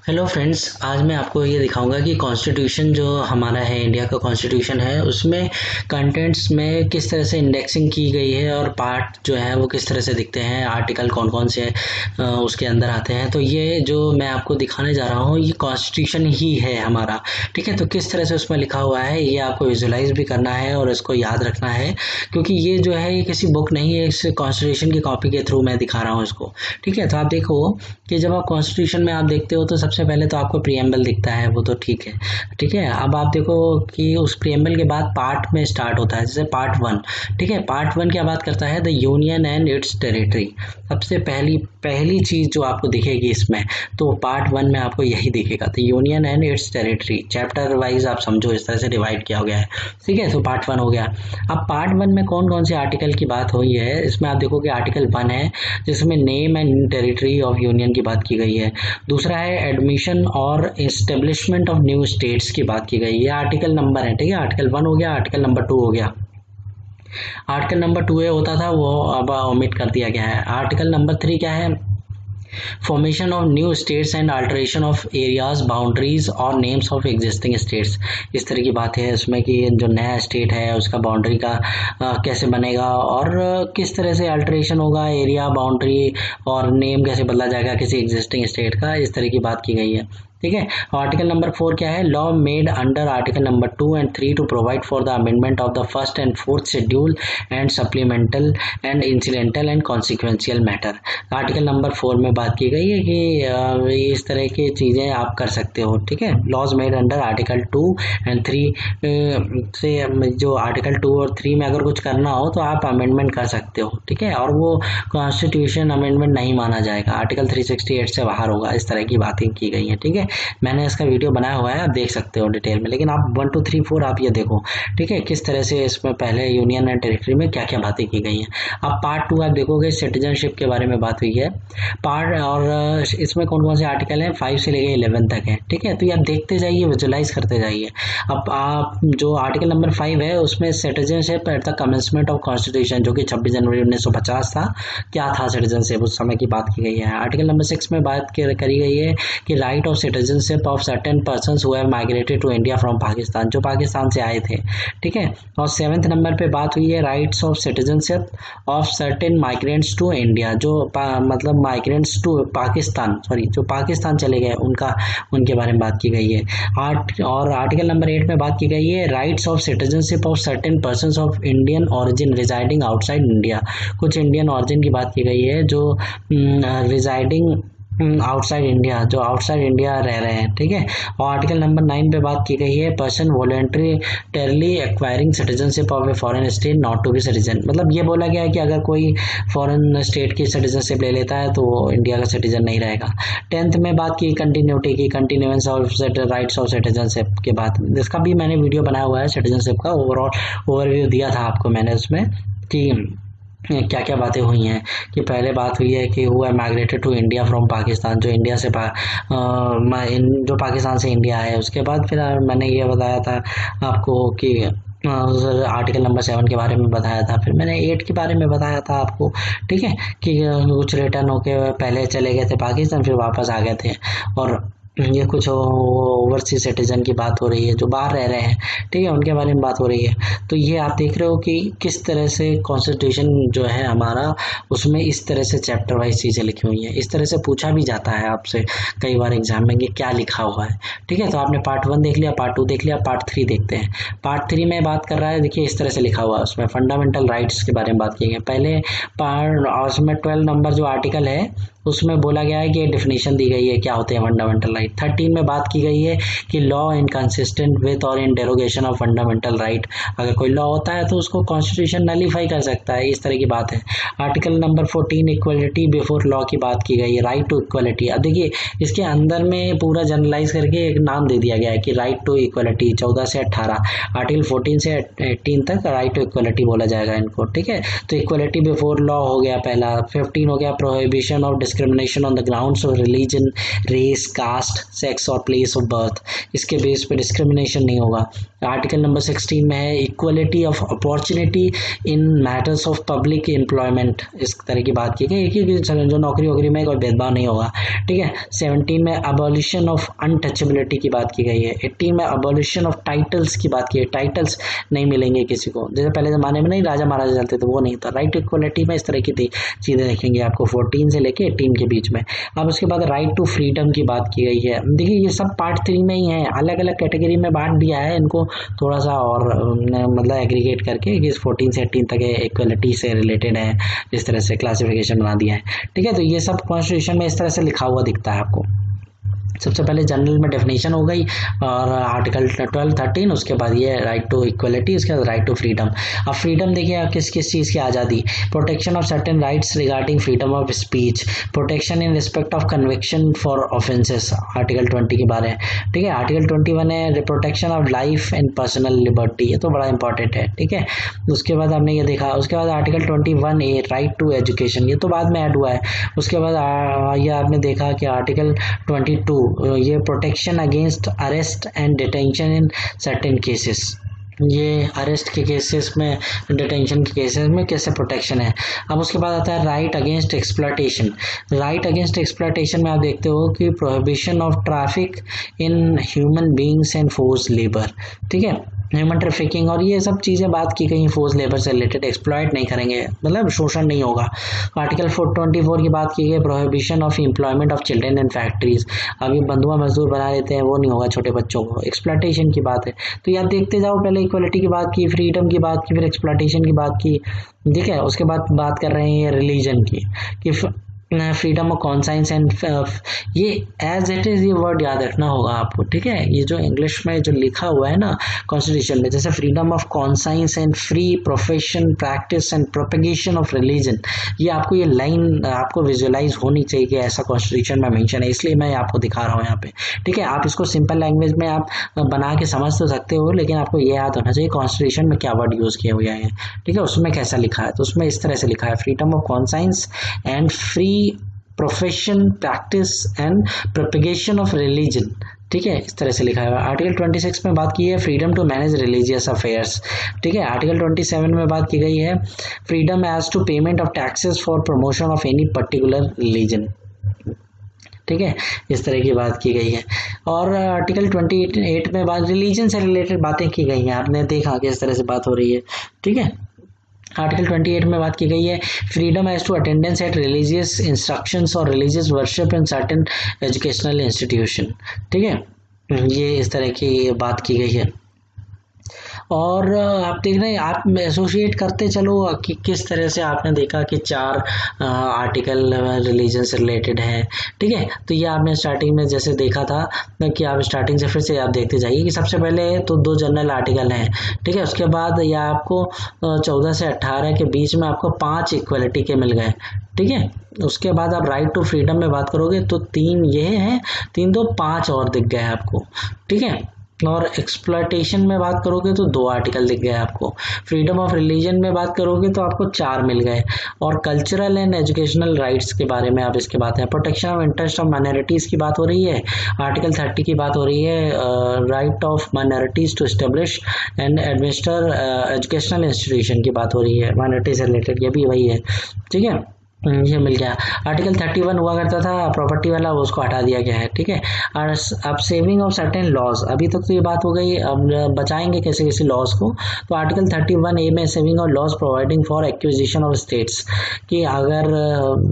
Hello friends, आज मैं आपको ये दिखाऊंगा कि कॉन्स्टिट्यूशन जो हमारा है, इंडिया का कॉन्स्टिट्यूशन है, उसमें कंटेंट्स में किस तरह से इंडेक्सिंग की गई है और पार्ट जो है वो किस तरह से दिखते हैं, आर्टिकल कौन कौन से उसके अंदर आते हैं। तो ये जो मैं आपको दिखाने जा रहा हूँ ये कॉन्स्टिट्यूशन ही है हमारा। ठीक है, तो किस तरह से उसमें लिखा हुआ है ये आपको विजुलाइज भी करना है और इसको याद रखना है, क्योंकि ये जो है ये किसी बुक नहीं है, इस कॉन्स्टिट्यूशन की कॉपी के थ्रू मैं दिखा रहा हूँ इसको। ठीक है, तो आप देखो कि जब आप कॉन्स्टिट्यूशन में आप देखते हो तो सबसे पहले तो आपको प्रीएम्बल दिखता है, वो तो ठीक है। ठीक है, अब आप देखो कि उस प्रीएम्बल के बाद पार्ट में स्टार्ट होता है, जैसे पार्ट वन। ठीक है, पार्ट वन क्या बात करता है, the union and it's territory. सबसे पहली पहली चीज जो आपको दिखेगी इसमें, तो पार्ट वन में आपको यही दिखेगा, the union and it's territory. Chapter wise आप समझो इस तरह से डिवाइड किया गया है। ठीक है, तो पार्ट वन हो गया। अब पार्ट वन में कौन कौन से आर्टिकल की बात हुई है, इसमें आप देखो कि आर्टिकल वन है जिसमें name and territory of union की बात की गई है। दूसरा है एडमिशन और एस्टेब्लिशमेंट ऑफ न्यू स्टेट्स की बात की गई है, आर्टिकल नंबर है। ठीक है, आर्टिकल वन हो गया, आर्टिकल नंबर टू हो गया। आर्टिकल नंबर टू ए होता था वो अब ओमिट कर दिया गया है। आर्टिकल नंबर थ्री क्या है, formation of new states and alteration of areas, boundaries और नेम्स ऑफ एग्जिस्टिंग स्टेट्स। इस तरह की बात है इसमें कि जो नया स्टेट है उसका बाउंड्री का कैसे बनेगा और किस तरह से अल्टरेशन होगा, एरिया, बाउंड्री और नेम कैसे बदला जाएगा किसी एग्जिस्टिंग स्टेट का, इस तरह की बात की गई है। ठीक है, आर्टिकल नंबर फोर क्या है, law made under article number two and three to provide for the amendment of the first and fourth schedule and supplemental and incidental and consequential matter. Article number four में बात की गई है कि इस तरह की चीज़ें आप कर सकते हो। ठीक है, laws made under article two and three से जो आर्टिकल टू और थ्री में अगर कुछ करना हो तो आप अमेंडमेंट कर सकते हो। ठीक है, और वो कॉन्स्टिट्यूशन अमेंडमेंट नहीं माना जाएगा, आर्टिकल 368 से बाहर होगा, इस तरह की बातें की गई हैं। ठीक है, मैंने इसका वीडियो बनाया हुआ है, आप देख सकते हो डिटेल में, लेकिन आप 1 2 3 4 आप ये देखो। ठीक है, किस तरह से इसमें पहले यूनियन एंड टेरिटरी में क्या क्या बातें की गई हैं। अब पार्ट टू आप देखोगे, सिटीजनशिप के बारे में बात हुई है पार्ट, और इसमें कौन कौन से आर्टिकल हैं, 5 से लेकर 11 तक है। ठीक है, तो ये आप देखते जाइए, विजुलाइज करते जाइए। अब आप जो आर्टिकल नंबर 5 है उसमें citizenship at the commencement of constitution, जो कि 26 जनवरी 1950 था, क्या था सिटीजनशिप उस समय की बात की गई है। आर्टिकल नंबर 6 में बात करी गई है कि right of citizenship of certain persons who have migrated to India from Pakistan, जो पाकिस्तान से आए थे। ठीक है, और 7th नंबर पे बात हुई है rights of citizenship of certain migrants to India, जो मतलब माइग्रेंट्स टू पाकिस्तान, सॉरी जो पाकिस्तान चले गए उनके बारे में बात की गई है। और आर्टिकल नंबर 8 में बात की गई है rights of citizenship of certain persons of Indian origin residing outside India. कुछ इंडियन ऑरिजिन की बात की गई है जो रिजाइडिंग आउटसाइड इंडिया, जो आउटसाइड इंडिया रह रहे हैं। ठीक है, और आर्टिकल नंबर 9 पे बात की गई है person voluntarily acquiring citizenship of a foreign state not to be citizen. मतलब ये बोला गया है कि अगर कोई फॉरेन स्टेट की सिटीजनशिप ले लेता है तो वो इंडिया का सिटीजन नहीं रहेगा। 10th में बात की कंटिन्यूटी की, continuance of rights of citizenship के बाद, इसका भी मैंने वीडियो बनाया हुआ है, सिटीजनशिप का ओवरऑल ओवरव्यू दिया था आपको मैंने उसमें कि क्या क्या बातें हुई हैं। कि पहले बात हुई है कि हुआ migrated to India from Pakistan, जो इंडिया से जो पाकिस्तान से इंडिया है। उसके बाद फिर मैंने ये बताया था आपको कि आर्टिकल नंबर 7 के बारे में बताया था, फिर मैंने 8 के बारे में बताया था आपको। ठीक है, कि कुछ रिटर्न होके पहले चले गए थे पाकिस्तान, फिर वापस आ गए थे, और ये कुछ ओवरसीज सिटीजन की बात हो रही है जो बाहर रह रहे हैं। ठीक है, उनके बारे में बात हो रही है। तो ये आप देख रहे हो कि किस तरह से कॉन्स्टिट्यूशन जो है हमारा, उसमें इस तरह से चैप्टर वाइज चीज़ें लिखी हुई हैं। इस तरह से पूछा भी जाता है आपसे कई बार एग्जाम में कि क्या लिखा हुआ है। ठीक है, तो आपने पार्ट 1 देख लिया, पार्ट 2 देख लिया, पार्ट 3 देखते हैं। पार्ट 3 में बात कर रहा है, देखिए इस तरह से लिखा हुआ है, उसमें फंडामेंटल राइट्स के बारे में बात की गई है। पहले पार्ट, और उसमें 12 नंबर जो आर्टिकल है उसमें बोला गया है कि डेफिनेशन दी गई है क्या होते हैं फंडामेंटल राइट। 13 में बात की गई है कि लॉ इनकंसिस्टेंट विद और इन डेरोगेशन ऑफ फंडामेंटल राइट, अगर कोई लॉ होता है तो उसको कॉन्स्टिट्यूशन नलीफाई कर सकता है, इस तरह की बात है। Article number 14 equality before law की बात की गई है, राइट टू इक्वलिटी। अब देखिए इसके अंदर में पूरा जनरलाइज करके एक नाम दे दिया गया है कि राइट टू इक्वलिटी, 14 से 18, आर्टिकल 14 से 18 तक राइट टू इक्वलिटी बोला जाएगा इनको। ठीक है, तो इक्वलिटी बिफोर लॉ हो गया पहला। 15 हो गया prohibition of discrimination on the grounds of religion, race, caste, sex और प्लेस ऑफ बर्थ। इसके बेस पे डिस्क्रिमिनेशन नहीं होगा। आर्टिकल नंबर 16 में है equality of opportunity in matters of public employment. इस तरह की बात की गई कि जो नौकरी वोकरी में कोई भेदभाव नहीं होगा, ठीक है। 17 में अबॉलिशन ऑफ अनटचेबिलिटी की बात की गई है। 18 में अबॉलिशन ऑफ टाइटल्स की बात की है, टाइटल्स नहीं मिलेंगे किसी को, जैसे पहले ज़माने में नहीं राजा महाराजा चलते थे, वो नहीं था। राइट टू इक्वलिटी में इस तरह की चीज़ें देखेंगे आपको 14 से लेके 18 के बीच में। अब उसके बाद राइट टू फ्रीडम की बात की गई है। देखिए ये सब पार्ट 3 में ही है, अलग अलग कैटेगरी में बांट दिया है इनको थोड़ा सा और मतलब एग्रीगेट करके कि 14 से 18 तक इक्वलिटी से रिलेटेड है, इस तरह से क्लासिफिकेशन बना दिया है, ठीक है। तो ये सब कॉन्स्टिट्यूशन में इस तरह से लिखा हुआ दिखता है आपको। सबसे पहले जनरल में डेफिनेशन हो गई और आर्टिकल 12, 13, उसके बाद ये राइट टू इक्वलिटी, उसके बाद राइट टू फ्रीडम। अब फ्रीडम देखिए आप किस किस चीज़ की आज़ादी, protection of certain rights regarding freedom of speech, protection in respect of conviction for offences, article 20 के बारे में, ठीक है। आर्टिकल 21 है protection of life and personal liberty, ये तो बड़ा इंपॉर्टेंट है, ठीक है। उसके बाद हमने ये देखा, उसके बाद article 21A right to education, ये तो बाद में ऐड हुआ है। उसके बाद ये आपने देखा कि आर्टिकल 22 ये protection against arrest and detention in certain cases, ये अरेस्ट के केसेस में, डिटेंशन के केसेस में कैसे प्रोटेक्शन है। अब उसके बाद आता है right against exploitation. Right against exploitation में आप देखते हो कि prohibition of traffic in human beings and force labour, ठीक है, ह्यूमन ट्रैफिकिंग और ये सब चीज़ें बात की गई फोर्स लेबर से रिलेटेड, एक्सप्लॉयट नहीं करेंगे, मतलब शोषण नहीं होगा। आर्टिकल 424 की बात की गई prohibition of employment of children in factories, अभी बंधुआ मजदूर बना देते हैं, वो नहीं होगा छोटे बच्चों को, एक्सप्लॉयटेशन की बात है। तो ये आप देखते जाओ, पहले इक्वलिटी की बात की, फ्रीडम की बात की, फिर एक्सप्लॉयटेशन की बात की, ठीक है। उसके बाद बात कर रहे हैं रिलीजन की कि फ्रीडम ऑफ कॉन्साइंस एंड ये एज इट इज़, ये वर्ड याद रखना होगा आपको, ठीक है। ये जो इंग्लिश में जो लिखा हुआ है ना कॉन्स्टिट्यूशन में, जैसे freedom of conscience and free profession practice and propagation of religion, ये आपको ये लाइन आपको विजुअलाइज होनी चाहिए कि ऐसा कॉन्स्टिट्यूशन में मेंशन है, इसलिए मैं आपको दिखा रहा हूँ यहाँ पे, ठीक है। आप इसको सिंपल लैंग्वेज में आप बना के समझ तो सकते हो, लेकिन आपको ये याद होना चाहिए कॉन्स्टिट्यूशन में क्या वर्ड यूज़ किया हुआ है, ठीक है, उसमें कैसा लिखा है। तो उसमें इस तरह से लिखा है freedom of conscience and free profession practice and propagation of religion, ठीक है, इस तरह से लिखा है। आर्टिकल 26 में बात की है freedom to manage religious affairs, ठीक है। आर्टिकल 27 में बात की गई है freedom as to payment of taxes for promotion of any particular religion, ठीक है, इस तरह की बात की गई है। और आर्टिकल 28 में बात रिलीजन से रिलेटेड बातें की गई हैं, आपने देखा कि इस तरह से बात हो रही है, ठीक है। आर्टिकल 28 में बात की गई है freedom as to attendance at religious instructions और religious worship in certain educational institution, ठीक है, ये इस तरह की बात की गई है। और आप देख रहे हैं, आप एसोसिएट करते चलो कि किस तरह से आपने देखा कि 4 आर्टिकल रिलीजन से रिलेटेड है, ठीक है। तो ये आपने स्टार्टिंग में जैसे देखा था कि आप स्टार्टिंग से फिर से आप देखते जाइए कि सबसे पहले तो 2 जनरल आर्टिकल हैं, ठीक है। उसके बाद यह आपको 14 से 18 के बीच में आपको 5 इक्वलिटी के मिल गए, ठीक है। उसके बाद आप राइट टू फ्रीडम में बात करोगे तो 3 ये हैं, 3 2 5 और दिख गए आपको, ठीक है। और एक्सप्लॉयटेशन में बात करोगे तो 2 आर्टिकल दिख गए आपको, फ्रीडम ऑफ रिलीजन में बात करोगे तो आपको 4 मिल गए, और कल्चरल एंड एजुकेशनल राइट्स के बारे में आप इसके बात है। Protection of interest of minorities की बात हो रही है, आर्टिकल 30 की बात हो रही है, right of minorities to establish and administer educational institution की बात हो रही है, माइनॉरिटी से रिलेटेड, ये भी वही है, ठीक है, ये मिल गया। आर्टिकल 31 हुआ करता था प्रॉपर्टी वाला, वो उसको हटा दिया गया है, ठीक है। और अब सेविंग ऑफ सर्टेन लॉज, अभी तक तो ये बात हो गई, अब बचाएंगे कैसे कैसे लॉज को, तो आर्टिकल 31A में saving of laws providing for acquisition of states, कि अगर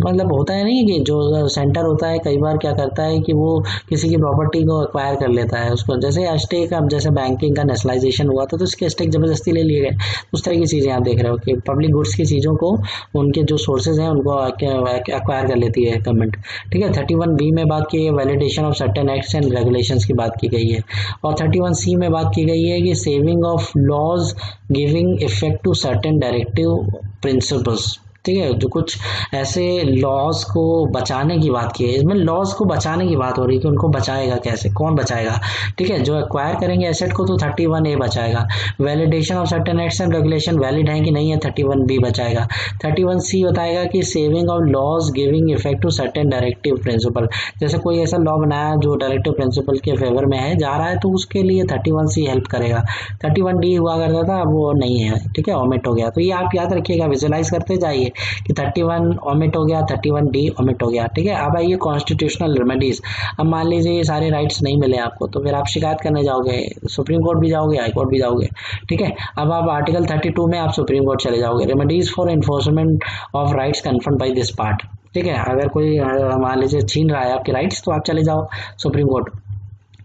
मतलब होता है नहीं कि जो सेंटर होता है कई बार क्या करता है कि वो किसी की प्रॉपर्टी को एक्वायर कर लेता है, उसको जैसे स्टेक, अब जैसे बैंकिंग का नेशनलाइजेशन हुआ था तो उसके स्टेक ज़बरदस्ती ले लिए गए, उस तरह की चीज़ें आप देख रहे हो कि पब्लिक गुड्स की चीज़ों को उनके जो सोर्सेज हैं उनको एक्वायर कर लेती है गवर्नमेंट, ठीक है। 31B में बात की है validation of certain acts and regulations की बात की गई है, और 31C में बात की गई है कि saving of laws giving effect to certain directive principles, ठीक है, जो कुछ ऐसे लॉज को बचाने की बात की है, इसमें लॉज को बचाने की बात हो रही है कि उनको बचाएगा कैसे, कौन बचाएगा, ठीक है। जो एक्वायर करेंगे एसेट को तो 31A बचाएगा। Validation of certain acts and regulation valid है कि नहीं है, 31B बचाएगा। 31C बताएगा कि saving of laws giving effect to certain directive principle, जैसे कोई ऐसा लॉ बनाया जो डायरेक्टिव प्रिंसिपल के फेवर में है जा रहा है तो उसके लिए 31C हेल्प करेगा। 31D हुआ करता था, अब वो नहीं है, ठीक है, ओमिट हो गया। तो ये आप याद रखिएगा, विजुअलाइज करते जाइए कि 31 ओमिट हो गया, 31D ओमिट हो गया, ठीक है। अब आइए कॉन्स्टिट्यूशनल रेमेडीज। अब मान लीजिए ये सारे राइट्स नहीं मिले आपको, तो फिर आप शिकायत करने जाओगे, सुप्रीम कोर्ट भी जाओगे, हाई कोर्ट भी जाओगे, ठीक है। अब आप आर्टिकल 32 में आप सुप्रीम कोर्ट चले जाओगे, remedies for enforcement of rights confirmed by this part, ठीक है। अगर कोई मान लीजिए छीन रहा है आपके राइट्स तो आप चले जाओ सुप्रीम कोर्ट।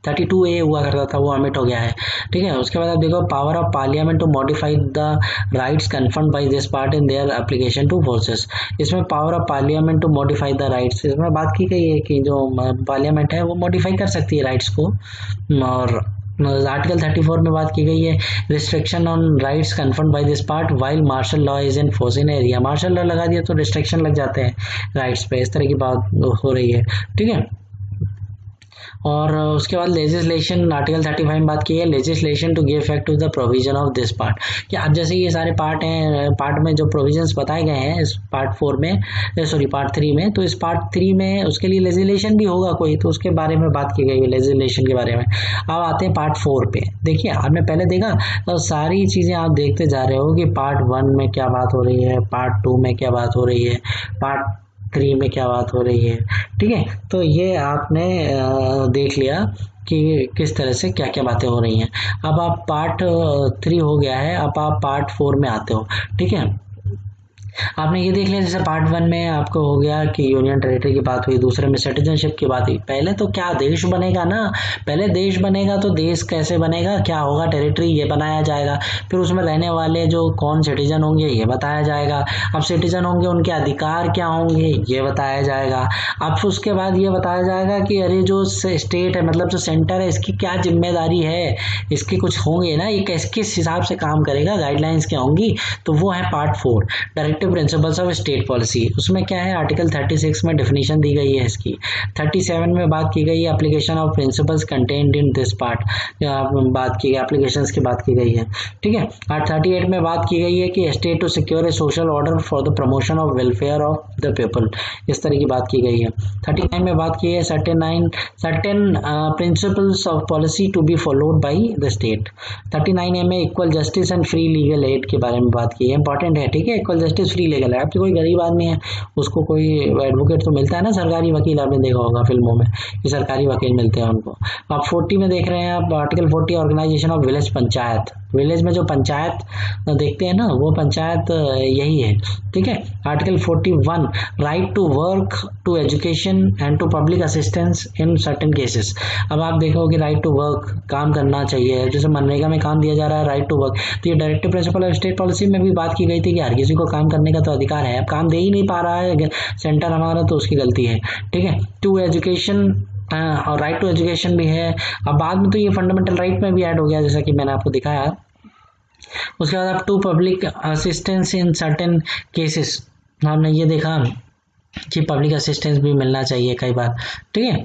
32A हुआ करता था, वो ओमिट हो गया है, ठीक है। उसके बाद आप देखो power of parliament to modify the rights confirmed by this part in their application to forces. इसमें power of parliament to modify the rights, इसमें बात की गई है कि जो पार्लियामेंट है वो मॉडिफाई कर सकती है राइट्स को। और आर्टिकल 34 में बात की गई है restriction on rights confirmed by this part while martial law is in force in area. Martial law लगा दिया तो रिस्ट्रिक्शन लग जाते हैं राइट्स पे, इस तरह की बात हो रही है, ठीक है। और उसके बाद लेजिस्लेशन, आर्टिकल 35 में बात की है legislation to give effect to the provision of this part, कि अब जैसे ये सारे पार्ट हैं, पार्ट में जो प्रोविजंस बताए गए हैं इस पार्ट 4 में, सॉरी पार्ट 3 में, तो इस पार्ट 3 में उसके लिए लेजिस्लेशन भी होगा कोई, तो उसके बारे में बात की गई है लेजिस्लेशन के बारे में। अब आते हैं पार्ट 4 पे। देखिए आपने पहले देखा तो सारी चीज़ें आप देखते जा रहे हो कि पार्ट 1 में क्या बात हो रही है, पार्ट 2 में क्या बात हो रही है, पार्ट 3 में क्या बात हो रही है, ठीक है। तो ये आपने देख लिया कि किस तरह से क्या क्या बातें हो रही हैं। अब आप पार्ट 3 हो गया है, अब आप पार्ट 4 में आते हो, ठीक है। आपने ये देख लिया जैसे पार्ट 1 में आपको हो गया कि यूनियन टेरिटरी की बात हुई, दूसरे में सिटीजनशिप की बात हुई। पहले तो क्या देश बनेगा ना, पहले देश बनेगा तो देश कैसे बनेगा, क्या होगा, टेरिटरी ये बनाया जाएगा, फिर उसमें रहने वाले जो कौन सिटीजन होंगे ये बताया जाएगा। अब सिटीजन होंगे उनके अधिकार क्या होंगे ये बताया जाएगा। अब उसके बाद ये बताया जाएगा कि अरे जो स्टेट है मतलब जो सेंटर है इसकी क्या जिम्मेदारी है, इसके कुछ होंगे ना, ये किस हिसाब से काम करेगा, गाइडलाइंस क्या होंगी, तो वो है part 4 directive principles of state policy. उसमें क्या है, आर्टिकल 36 में डेफिनेशन दी गई है इसकी। 37 में बात की गई है application of principles contained in this part, बात की गई एप्लीकेशंस की बात की गई है, ठीक है। और 38 में बात की गई है कि state to secure a social order for the promotion of welfare of the people, इस तरह की बात की गई है। 39 में बात की है certain principles of policy to be followed by the state. 39A में equal justice and free legal aid के बारे में बात की है, इंपॉर्टेंट है, ठीक है। इक्वल जस्टिस फ्री लीगल है, आपकी कोई गरीब आदमी है उसको कोई एडवोकेट तो मिलता है ना, सरकारी वकील, आपने देखा होगा फिल्मों में कि सरकारी वकील मिलते हैं उनको। आप 40 में देख रहे हैं आप article 40 organisation of village panchayat, village में जो पंचायत देखते हैं ना वो पंचायत यही है, ठीक है। Article 41 right to work to education and to public assistance in certain cases. अब आप देखोगे राइट टू वर्क, काम करना चाहिए, जैसे मनरेगा में काम दिया जा रहा है राइट टू वर्क, तो ये directive principle of state policy में भी बात की गई थी कि हर किसी को काम करने का तो अधिकार है, अब काम दे ही नहीं पा रहा है सेंटर हमारा तो उसकी गलती है, ठीक है। टू एजुकेशन और राइट टू एजुकेशन भी है। अब बाद में तो ये फंडामेंटल राइट में भी ऐड हो गया जैसा कि मैंने आपको दिखाया। उसके बाद आप to public assistance in certain cases, हमने ये देखा कि पब्लिक असिस्टेंस भी मिलना चाहिए कई बार, ठीक है।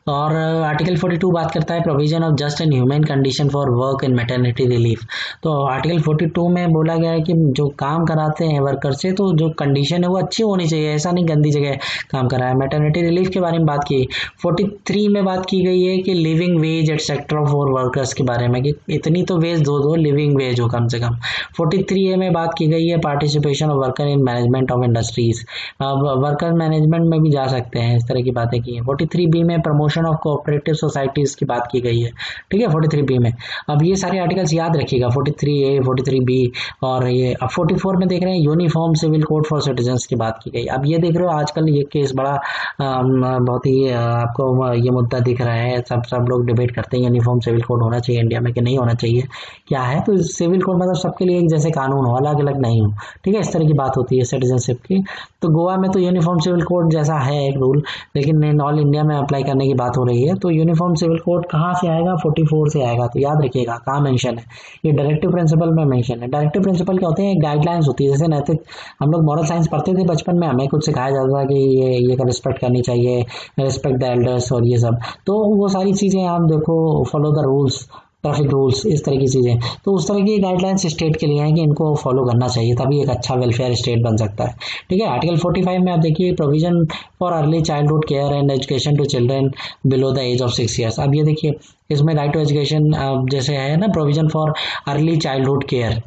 और आर्टिकल 42 बात करता है provision of just and human condition for work and maternity relief. तो आर्टिकल 42 में बोला गया है कि जो काम कराते हैं वर्कर से तो जो कंडीशन है वो अच्छी होनी चाहिए, ऐसा नहीं गंदी जगह काम कराया। मैटरनिटी रिलीफ के बारे में बात की। 43 में बात की गई है कि living veg etcetera for workers के बारे में कि इतनी तो वेज दो लिविंग वेज हो कम से कम। 43A में बात की गई है participation of worker in management of industries, worker management में भी जा सकते हैं, इस तरह की बातें की है। 43B में प्रमोशन ऑफ कोऑपरेटिव सोसाइटीज की बात की गई है, ठीक है 43B में। अब ये सारे आर्टिकल्स याद रखिएगा 43A 43B और ये। अब 44 में देख रहे हैं uniform civil code for citizens की बात की गई। अब ये देख रहे हो आजकल ये केस बड़ा बहुत ही आपको ये मुद्दा दिख रहा है, सब लोग डिबेट करते हैं यूनिफॉर्म सिविल कोड होना चाहिए इंडिया में कि नहीं होना चाहिए, क्या है। तो सिविल कोड मतलब सबके लिए एक जैसे कानून हो, अलग अलग नहीं हो, ठीक है, इस तरह की बात होती है सिटीजनशिप की। तो गोवा में तो यूनिफॉर्म सिविल कोड जैसा है एक रूल, लेकिन ऑल इंडिया में अप्लाई करने की बात हो रही है, तो यूनिफॉर्म सिविल कोड कहाँ से आएगा, 44 से आएगा। तो याद रखिएगा कहाँ मेंशन है, ये डायरेक्टिव प्रिंसिपल में मेंशन है। डायरेक्टिव प्रिंसिपल क्या होते हैं, गाइडलाइंस होती है। जैसे नैतिक, हम लोग मॉरल साइंस पढ़ते थे बचपन में, हमें कुछ सिखाया जाता था कि ये का रिस्पेक्ट करनी चाहिए, रिस्पेक्ट द एल्डर्स और ये सब। तो वो सारी चीज़ें आप देखो, follow the rules, traffic rules, इस तरह की चीज़ें। तो उस तरह की गाइडलाइंस स्टेट के लिए हैं कि इनको फॉलो करना चाहिए, तभी एक अच्छा वेलफेयर स्टेट बन सकता है। ठीक है, आर्टिकल 45 में आप देखिए, provision for early childhood care and education to children below the age of 6 years. अब ये देखिए, इसमें राइट टू एजुकेशन जैसे है ना, provision for early childhood care,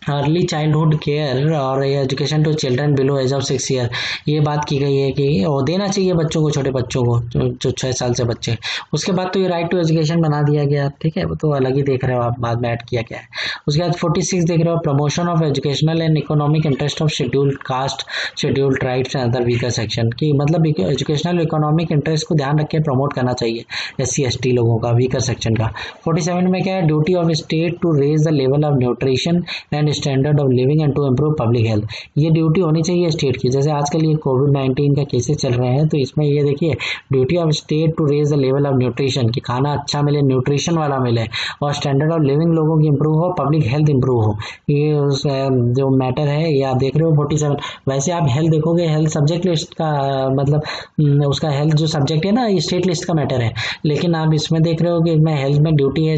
early childhood care और education to children below age of 6 year, ये बात की गई है कि वो देना चाहिए बच्चों को, छोटे बच्चों को जो 6 साल से बच्चे। उसके बाद तो ये राइट टू एजुकेशन बना दिया गया। ठीक है, वो तो अलग ही देख रहे हो आप, बाद में ऐड किया गया है। उसके बाद 46 देख रहे हो, promotion of educational and economic interest of scheduled caste, scheduled tribes and other weaker section की, मतलब एजुकेशनल इकोनॉमिक इंटरेस्ट को ध्यान रख के प्रमोट करना चाहिए SC ST लोगों का, वीकर सेक्शन का। 47 में क्या है, duty of state to raise the level of nutrition and standard of living and to improve public health. ये ड्यूटी होनी चाहिए स्टेट की। जैसे आजकल ये कोविड-19 का केसेस चल रहे हैं, तो इसमें ये देखिए, duty of state to raise the level of nutrition, कि खाना अच्छा मिले, न्यूट्रिशन वाला मिले, और स्टैंडर्ड ऑफ लिविंग लोगों की इंप्रूव हो, पब्लिक हेल्थ इंप्रूव हो। ये उस जो मैटर है, ये आप देख रहे हो 47। वैसे आप हेल्थ देखोगे, हेल्थ सब्जेक्ट लिस्ट का मतलब उसका हेल्थ जो सब्जेक्ट है ना, ये स्टेट लिस्ट का मैटर है, लेकिन आप इसमें देख रहे हो कि इसमें हेल्थ में ड्यूटी है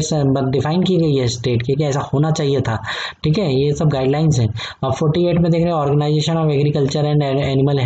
डिफाइन की गई है स्टेट की, कि ऐसा होना चाहिए था। ठीक है, ये सब गाइडलाइंस हैं। अब 48 में देख रहे हैं, organisation of agriculture and animal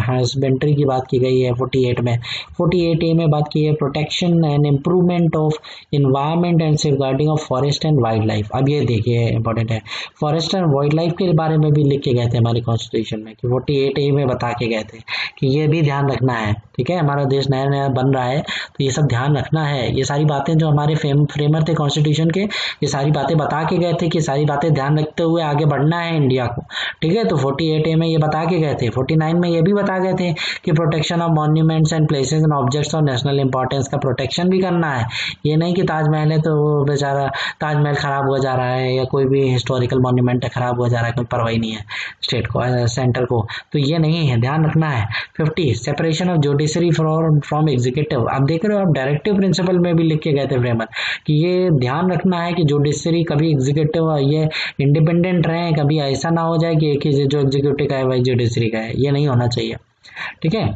husbandry की बात की गई है 48 में। 48A में बात की है, protection and improvement of environment and safeguarding of forest and wild life. अब ये देखिए इंपॉर्टेंट है, फॉरेस्ट एंड वाइल्ड लाइफ के बारे में भी लिख के गए थे हमारे कॉन्स्टिट्यूशन में, कि 48A में बता के गए थे कि ये भी ध्यान रखना है। ठीक है, हमारा देश नया नया बन रहा है, तो ये सब ध्यान रखना है। ये सारी बातें जो हमारे फ्रेमर थे कॉन्स्टिट्यूशन के, ये सारी बातें बता के गए थे कि सारी बातें ध्यान रखते हुए आगे बढ़ना है इंडिया को। ठीक है, तो 48A में ये बता के गए थे। 49 में ये भी बता गए थे कि protection of monuments and places and objects of national importance का प्रोटेक्शन भी करना है। ये नहीं कि ताजमहल है तो वो बेचारा ताजमहल खराब हो जा रहा है, या कोई भी हिस्टोरिकल मॉन्यूमेंट है खराब हो जा रहा है, कोई परवाही नहीं है स्टेट को, सेंटर को, तो ये नहीं है, ध्यान रखना है। 50 separation of judiciary from executive. आप देख रहे हो, आप डायरेक्टिव प्रिंसिपल में भी लिख के गए थे फ्रेमर, कि ये ध्यान रखना है कि जुडिशरी कभी एग्जीक्यूटिव ये इंडिपेंडेंट रहे, कभी ऐसा ना हो जाए कि एक ही जो एग्जीक्यूटिव का है वही जुडिशरी का है, ये नहीं होना चाहिए। ठीक है,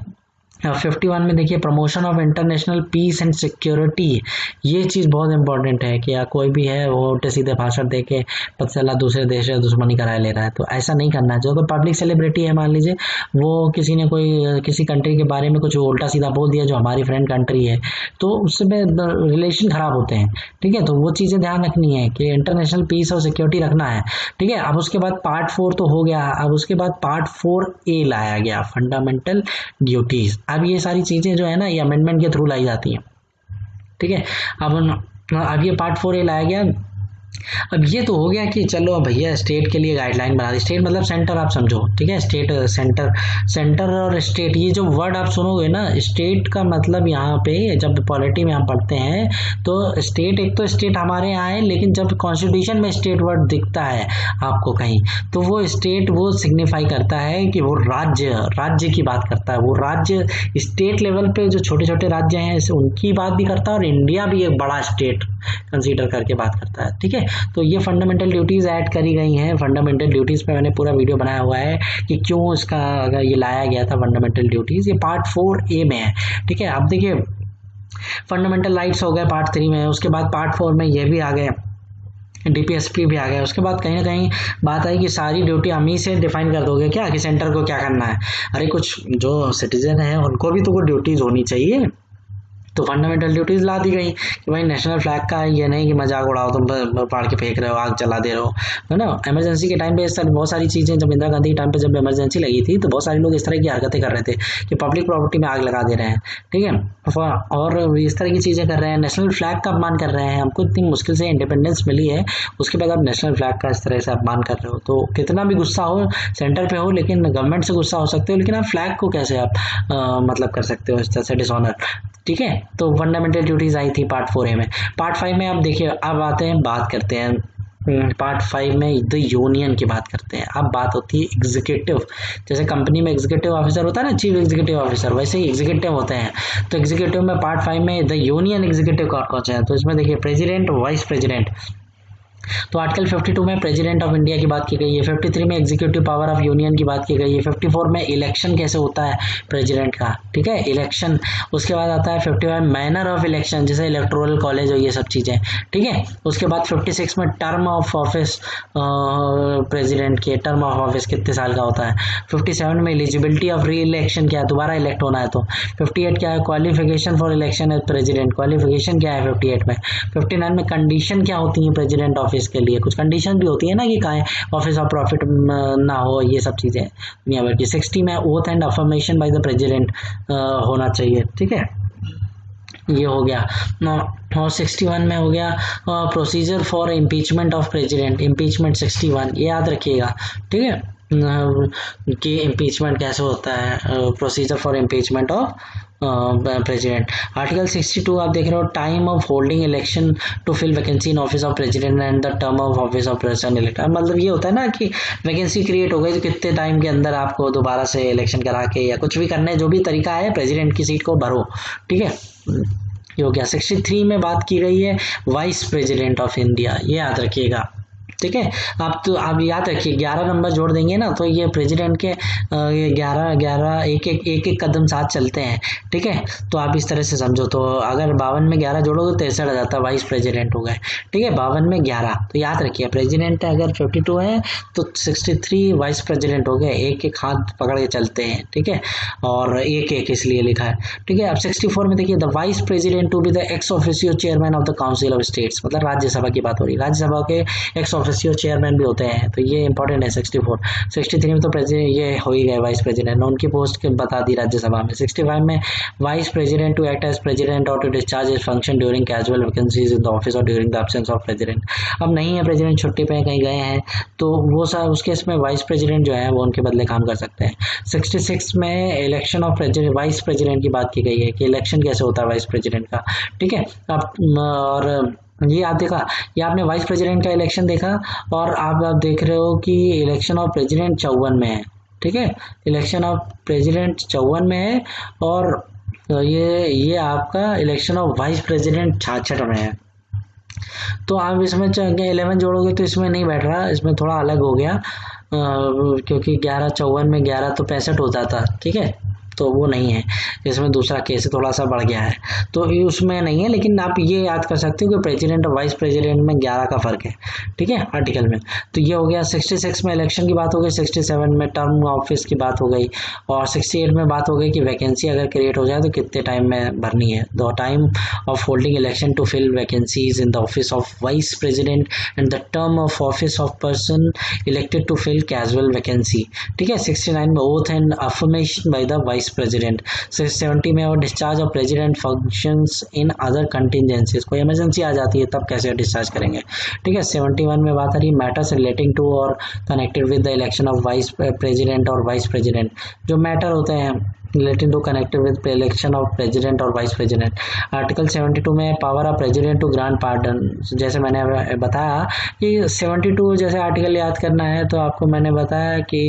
51 में देखिए, promotion of international peace and security. ये चीज़ बहुत इंपॉर्टेंट है कि या कोई भी है वो उल्टे सीधे भाषण दे के पता चला दूसरे देश से दुश्मनी कराए ले रहा है, तो ऐसा नहीं करना है। जो कोई पब्लिक सेलिब्रिटी है, मान लीजिए वो किसी ने कोई किसी कंट्री के बारे में कुछ उल्टा सीधा बोल दिया जो हमारी फ्रेंड कंट्री है, तो उससे रिलेशन खराब होते हैं। ठीक है, तो वो चीज़ें ध्यान रखनी है कि इंटरनेशनल पीस और सिक्योरिटी रखना है। ठीक है, अब उसके बाद पार्ट 4 तो हो गया, अब उसके बाद पार्ट 4A लाया गया, फंडामेंटल ड्यूटीज। अब ये सारी चीज़ें जो है ना, ये अमेंडमेंट के थ्रू लाई जाती हैं। ठीक है, अब ये पार्ट 4A लाया गया। अब ये तो हो गया कि चलो भैया स्टेट के लिए गाइडलाइन बना दी। स्टेट मतलब सेंटर, आप समझो। ठीक है, स्टेट सेंटर, सेंटर और स्टेट, ये जो वर्ड आप सुनोगे ना, स्टेट का मतलब यहाँ पे जब पॉलिटी में हम पढ़ते हैं तो स्टेट, एक तो स्टेट हमारे यहाँ है, लेकिन जब कॉन्स्टिट्यूशन में स्टेट वर्ड दिखता है आपको कहीं, तो वो स्टेट वो सिग्निफाई करता है कि वो राज्य की बात करता है। वो राज्य स्टेट लेवल पे जो छोटे छोटे राज्य हैं उनकी बात भी करता है, और इंडिया भी एक बड़ा स्टेट कंसीडर करके बात करता है। ठीक है, तो ये फंडामेंटल ड्यूटीज ऐड करी गई हैं। फंडामेंटल ड्यूटीज पे मैंने पूरा वीडियो बनाया हुआ है कि क्यों इसका ये लाया गया था फंडामेंटल ड्यूटीज। ये पार्ट 4A में है। ठीक है, अब देखिए फंडामेंटल राइट्स हो गए पार्ट 3 में, उसके बाद पार्ट 4 में ये भी आ गए, DPSP भी आ गया। उसके बाद कहीं ना कहीं बात आई कि सारी ड्यूटी हम ही से डिफाइन कर दोगे क्या, कि सेंटर को क्या करना है। अरे कुछ जो सिटीजन है उनको भी तो वो ड्यूटीज होनी चाहिए, तो फंडामेंटल ड्यूटीज ला दी गई कि भाई नेशनल फ्लैग का ये नहीं कि मजाक उड़ाओ, तुम फाड़ के फेंक रहे हो, आग जला दे रहे हो, है ना। इमरजेंसी के टाइम पे बहुत सारी चीज़ें, जब इंदिरा गांधी के टाइम पे जब इमरजेंसी लगी थी, तो बहुत सारे लोग इस तरह की हरकतें कर रहे थे कि पब्लिक प्रॉपर्टी में आग लगा दे रहे हैं। ठीक है, और इस तरह की चीज़ें कर रहे हैं, नेशनल फ्लैग का अपमान कर रहे हैं। हमको इतनी मुश्किल से इंडिपेंडेंस मिली है, उसके बाद आप नेशनल फ्लैग का इस तरह से अपमान कर रहे हो। तो कितना भी गुस्सा हो, सेंटर पे हो, लेकिन गवर्नमेंट से गुस्सा हो सकते हो, लेकिन आप फ्लैग को कैसे आप मतलब कर सकते हो इस तरह से डिसऑनर। ठीक है, तो फंडामेंटल ड्यूटीज आई थी पार्ट 4A में। पार्ट 5 में आप देखिए, अब आते हैं, बात करते हैं पार्ट 5 में द यूनियन की बात करते हैं। अब बात होती है एग्जीक्यूटिव। जैसे कंपनी में एग्जीक्यूटिव ऑफिसर होता है ना, चीफ एग्जीक्यूटिव ऑफिसर, वैसे ही एग्जीक्यूटिव होते हैं। तो एग्जीक्यूटिव में पार्ट 5 में द यूनियन एग्जीक्यूटिव कौन कौन से हैं, तो इसमें देखिए प्रेसिडेंट, वाइस प्रेसिडेंट। तो आर्टिकल 52 में प्रेसिडेंट ऑफ इंडिया की बात की गई है, 53 में एग्जीक्यूटिव पावर ऑफ यूनियन की बात की गई है, 54 में इलेक्शन कैसे होता है प्रेसिडेंट का, ठीक है, इलेक्शन। उसके बाद आता है 55 मैनर ऑफ इलेक्शन, जैसे इलेक्टोरल कॉलेज हो, ये सब चीज़ें, ठीक है। उसके बाद 56 में टर्म ऑफ ऑफिस प्रेसिडेंट के, टर्म ऑफ ऑफिस कितने साल का होता है। 57 में एलिजिबिलिटी ऑफ री इलेक्शन क्या है, दोबारा इलेक्ट होना है तो। 58 क्या है, qualification for election as president, qualification क्या है 58 में। 59 में कंडीशन क्या होती है प्रेसिडेंट ऑफिस के लिए, कुछ कंडीशन भी होती है ना कि कहाँ ऑफिस ऑफ प्रॉफिट ना हो, ये सब चीज़ें दुनिया भर की। 60 में oath and affirmation by the president होना चाहिए, ठीक है, ये हो गया। और 61 में हो गया procedure for impeachment of president, impeachment 61, ये याद रखिएगा, ठीक है, कि इम्पीचमेंट कैसे होता है, procedure for impeachment of president. Article 62 आप देख रहे हो, time of holding election to fill vacancy in office of president and the term of office of president elect. मतलब ये होता है ना कि वैकेंसी क्रिएट हो गई तो कितने टाइम के अंदर आपको दोबारा से इलेक्शन करा के या कुछ भी करने, जो भी तरीका है प्रेसिडेंट की सीट को भरो, ठीक है, ये हो गया। 63 में बात की गई है वाइस प्रेसिडेंट ऑफ इंडिया, ये याद रखिएगा, ठीक है। आप याद रखिए 11 नंबर जोड़ देंगे ना तो ये प्रेसिडेंट के 11 एक कदम साथ चलते हैं, ठीक है। तो आप इस तरह से समझो, तो अगर 52 में 11 जोड़ोगे तो 63 आ जाता है, वाइस प्रेसिडेंट हो गए, ठीक है। 52 में 11, तो याद रखिए प्रेसिडेंट अगर 52 है तो 63 वाइस प्रेसिडेंट हो गए, एक हाथ पकड़ के चलते हैं, ठीक है, और एक इसलिए लिखा है, ठीक है। अब 64 में देखिए, the vice president to be the ex officio chairman of the council of states, मतलब राज्यसभा की बात हो रही है, राज्यसभा के एक्स ऑफिशियो चेयरमैन भी होते हैं, तो ये इंपॉर्टेंट है। 64 63 में तो प्रेसिडेंट ये हो ही गए वाइस प्रेसिडेंट, उनकी पोस्ट बता दी राज्यसभा में। 65 में vice president to act as president और to discharge his function during casual vacancies in the office और during the absence of president. अब नहीं है प्रेसिडेंट, छुट्टी पे कहीं गए हैं, तो वो सब उस केस में वाइस प्रेसिडेंट जो है वो उनके बदले काम कर सकते हैं। 66 में election of president, vice president की बात की गई है कि इलेक्शन कैसे होता है वाइस प्रेसिडेंट का, ठीक है। अब और ये आप देखा, ये आपने वाइस प्रेसिडेंट का इलेक्शन देखा, और आप देख रहे हो कि इलेक्शन ऑफ प्रेसिडेंट 54 में है, ठीक है, इलेक्शन ऑफ प्रेसिडेंट 54 में है, और ये आपका इलेक्शन ऑफ वाइस प्रेसिडेंट 66 में है। तो आप इसमें 11 जोड़ोगे तो इसमें नहीं बैठ रहा, इसमें थोड़ा अलग हो गया, क्योंकि 11 54 में 11 तो 65 होता था, ठीक है, तो वो नहीं है, इसमें दूसरा केस थोड़ा सा बढ़ गया है, तो उसमें नहीं है। लेकिन आप ये याद कर सकते हो कि प्रेसिडेंट और वाइस प्रेसिडेंट में 11 का फर्क है, ठीक है, आर्टिकल में। तो ये हो गया। 66 में इलेक्शन की बात हो गई, 67 में टर्म ऑफिस की बात हो गई, और 68 में बात हो गई कि वैकेंसी अगर क्रिएट हो जाए तो कितने टाइम में भरनी है, the time of holding election to fill vacancies in the office of vice president and the term of office of person elected to fill casual vacancy, ठीक है। 69 में oath and affirmation by the vice president. 70 में और discharge of president functions in other contingencies, कोई emergency आ जाती है तब कैसे डिस्चार्ज करेंगे, ठीक है। 71 में बात आ रही मैटर्स रिलेटिंग टू और connected with the election of vice president और वाइस प्रेसिडेंट, जो मैटर होते हैं relating to connected with election of president और वाइस प्रेसिडेंट। आर्टिकल 72 में power of president to grant pardon, जैसे मैंने बताया कि 72 जैसे आर्टिकल याद करना है तो आपको मैंने बताया कि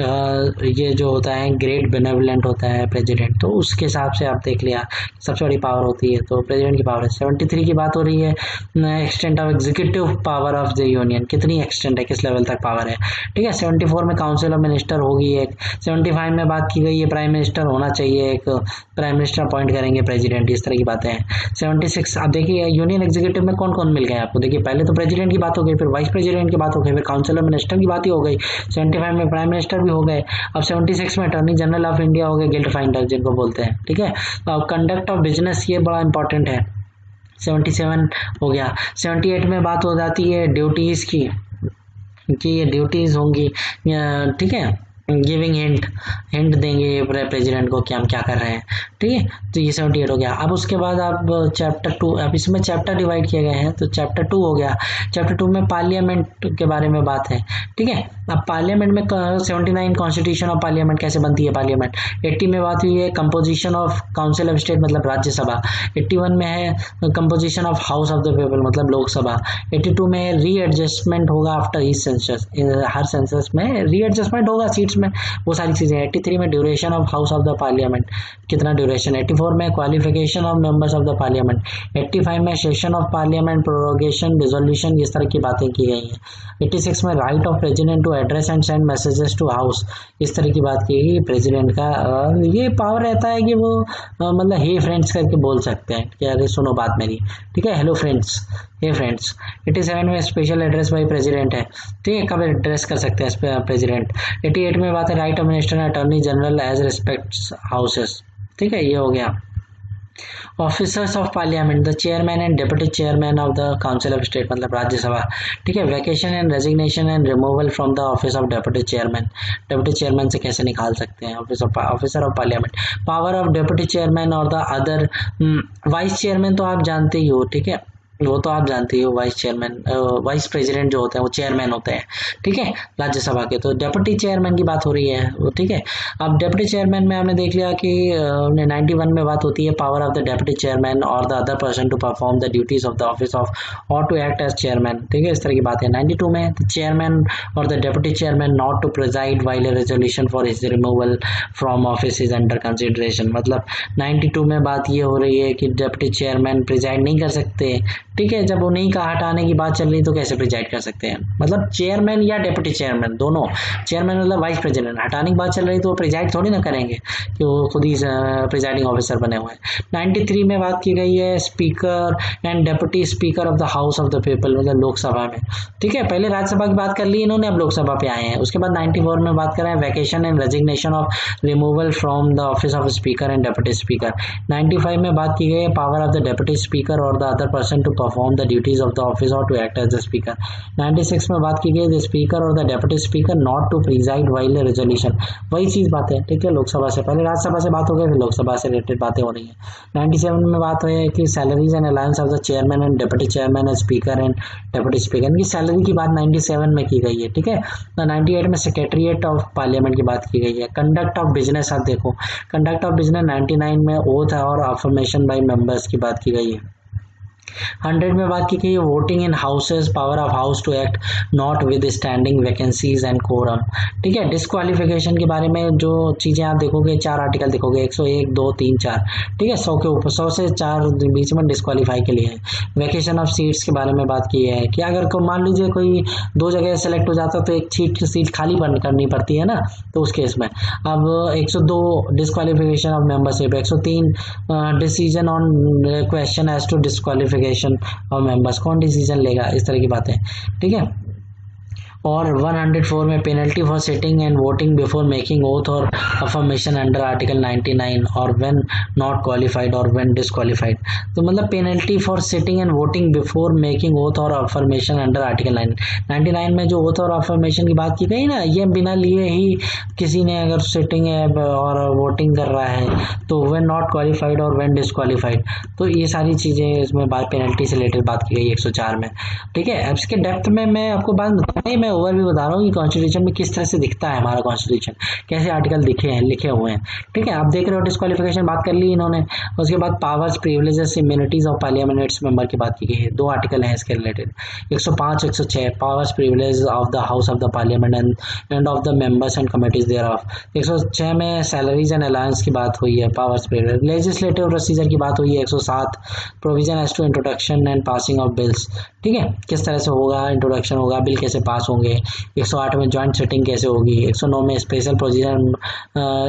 ये जो होता है ग्रेट बेनेवलेंट होता है प्रेसिडेंट, तो उसके हिसाब से आप देख लिया सबसे बड़ी पावर होती है, तो प्रेसिडेंट की पावर है। 73 की बात हो रही है extent of executive power of the union, कितनी एक्सटेंट है, किस लेवल तक पावर है, ठीक है। 74 में काउंसिल ऑफ मिनिस्टर होगी एक। 75 में बात की गई है प्राइम मिनिस्टर होना चाहिए, एक प्राइम मिनिस्टर अपॉइंट करेंगे प्रेसिडेंट, इस तरह की बातें हैं। 76 आप देखिए यूनियन एग्जीक्यूटिव में कौन कौन मिल गए आपको, देखिए पहले तो प्रेसिडेंट की बात हो गई, फिर वाइस प्रेसिडेंट की बात हो गई, फिर काउंसिल ऑफ मिनिस्टर की बात ही हो गई। 75 में प्राइम मिनिस्टर भी हो गए। अब 76 में अटॉर्नी जनरल ऑफ इंडिया हो गए, गिल्ड फाइंडर जिनको बोलते हैं, ठीक है। अब कंडक्ट ऑफ बिजनेस, ये बड़ा इंपॉर्टेंट है, 77 हो गया। 78 में बात हो जाती है ड्यूटीज की, कि ये ड्यूटीज होंगी, ठीक है, गिविंग हिंट देंगे प्रेसिडेंट को कि हम क्या कर रहे हैं, ठीक है। तो ये 78 हो गया। अब उसके बाद आप चैप्टर 2, अब इसमें चैप्टर डिवाइड किए गए हैं, तो चैप्टर 2 हो गया। चैप्टर 2 में पार्लियामेंट के बारे में बात है, ठीक है। अब पार्लियामेंट में 79 कॉन्स्टिट्यूशन ऑफ पार्लियामेंट कैसे बनती है पार्लियामेंट। 80 में बात हुई है composition of council of state मतलब राज्यसभा। 81 में है composition of house of the people मतलब लोकसभा। 82 में रीएडजस्टमेंट होगा आफ्टर ईच सेंसस, हर सेंसस में रीएडजस्टमेंट होगा सीट्स में, वो सारी चीजें। 83 में duration of house of the parliament, कितना ड्यूरेशन। 84 में qualification of members of the parliament. 85 में session of parliament, prorogation, dissolution, इस तरह की बातें की गई हैं। 86 में right of president to address and send messages to house, इस तरह की बात की गई। प्रेसिडेंट का ये पावर रहता है कि वो मतलब हे फ्रेंड्स करके बोल सकते हैं कि अरे सुनो बात मेरी, ठीक है, हेलो फ्रेंड्स, हे फ्रेंड्स। 87 में स्पेशल एड्रेस बाई प्रेसिडेंट है, ठीक है, कब एड्रेस कर सकते हैं प्रेसिडेंट। 88 में बात है right of minister and attorney general as respects houses, ठीक है, ये हो गया। Officers of parliament, the chairman and deputy chairman of the council of state मतलब राज्यसभा, ठीक है। Vacation and resignation and removal from the office of deputy chairman, deputy chairman से कैसे निकाल सकते हैं officer of parliament. Power of deputy chairman और the other, vice chairman तो आप जानते ही हो, ठीक है, वो तो आप जानते ही हो, वाइस चेयरमैन, वाइस प्रेसिडेंट जो होते हैं वो चेयरमैन होते हैं, ठीक है, राज्यसभा के। तो डेप्यूटी चेयरमैन की बात हो रही है वो, ठीक है। अब डेप्यूटी चेयरमैन में हमने देख लिया कि 91 में बात होती है power of the deputy chairman और the other person to perform the duties of the office of और टू एक्ट एज चेयरमैन, ठीक है, इस तरह की बात है। 92 में द चेयरमैन और the deputy chairman not to preside while a resolution for his removal from office is under consideration, मतलब 92 में बात ये हो रही है कि डेप्यूटी चेयरमैन प्रिजाइड नहीं कर सकते, ठीक है। जब उन्हीं का हटाने की बात चल रही तो कैसे प्रिजाइड कर सकते हैं, मतलब चेयरमैन या डेप्यूटी चेयरमैन दोनों, चेयरमैन मतलब वाइस प्रेसिडेंट, हटाने की बात चल रही तो वो प्रिजाइड थोड़ी ना करेंगे कि वो खुद ही प्रिजाइडिंग ऑफिसर बने हुए हैं। 93 में बात की गई है speaker and deputy speaker of the house of the people मतलब लोकसभा में, ठीक है। पहले राज्यसभा की बात कर ली इन्होंने, अब लोकसभा पे आए हैं। उसके बाद 94 में बात कर रहे हैं vacation and resignation of removal from the office of speaker and deputy speaker. 95 में बात की गई है power of the deputy speaker और the other person to perform the duties of the office और to act as the speaker. 96 में बात की गई द स्पीकर और the deputy speaker not to preside while a resolution, वही चीज बात है, ठीक है। लोकसभा से पहले राज्यसभा से बात हो गई, फिर लोकसभा से रिलेटेड बातें हो रही है। 97 में बात हुई है कि salaries and allowance of the chairman and deputy chairman and speaker and deputy speaker, इनकी सैलरी की बात 97 में की गई है, ठीक है। 98 में सेक्रेटरीट ऑफ पार्लियामेंट की बात की गई है। कंडक्ट ऑफ बिजनेस आप देखो, कंडक्ट ऑफ बिजनेस 99 में ओथ और अफर्मेशन बाय मेंबर्स की बात की गई है। 100 में बात की गई है voting in houses, power of house to act notwithstanding vacancies and quorum, ठीक है। डिस्क्वालिफिकेशन के बारे में जो चीजें आप देखोगे 4 आर्टिकल देखोगे 101, 2, 3, 4, ठीक है, 100 के ऊपर 100 से 4 बीच में डिस्क्वालीफाई के लिए है। वैकेशन ऑफ सीट्स के बारे में बात की है कि अगर को मान लीजिए कोई 2 जगह सेलेक्ट हो जाता तो एक सीट खाली करनी पड़ती है ना, तो उस केस में। अब 102 disqualification of membership, 103 decision on question as to disqualification और मेंबर्स, कौन डिसीजन लेगा, इस तरह की बातें, ठीक है। और 104 में penalty for sitting and voting before making oath और अफर्मेशन अंडर आर्टिकल 99 और व्हेन नॉट क्वालिफाइड और व्हेन डिस्क्वालिफाइड, तो मतलब penalty for sitting and voting before making oath और अफर्मेशन अंडर आर्टिकल 99 में जो ओथ और अफर्मेशन की बात की गई ना, ये बिना लिए ही किसी ने अगर सिटिंग है और वोटिंग कर रहा है तो व्हेन नॉट क्वालिफाइड और व्हेन डिस्क्वालिफाइड, तो ये सारी चीजें इसमें बात पेनल्टी से रिलेटेड बात की गई 104 में, ठीक है। अब इसके डेप्थ में मैं आपको बात बताई, मैं ओवरव्यू बता रहा हूँ कि कॉन्स्टिट्यूशन में किस तरह से दिखता है हमारा कॉन्स्टिट्यूशन, कैसे आर्टिकल लिखे हुए हैं, ठीक है। आप देख रहे हो डिस्क्वालिफिकेशन बात कर ली इन्होंने। उसके बाद powers, privileges, immunities of parliament member की बात की गई है, 2 आर्टिकल हैं इसके related, 105, 106 powers, privilege of the house of the parliament and of the members and committees thereof. 106 में सैलरीज एंड अलाउंस की बात हुई है, पावर्स, प्रिविलेज। लेजिस्लेटिव प्रोसीजर की बात हुई है 107, provision as to introduction and passing of bills, ठीक है, किस तरह से होगा, इंट्रोडक्शन होगा, बिल कैसे पास होंगे। 108 में जॉइंट सिटिंग कैसे होगी। 109 में special procedure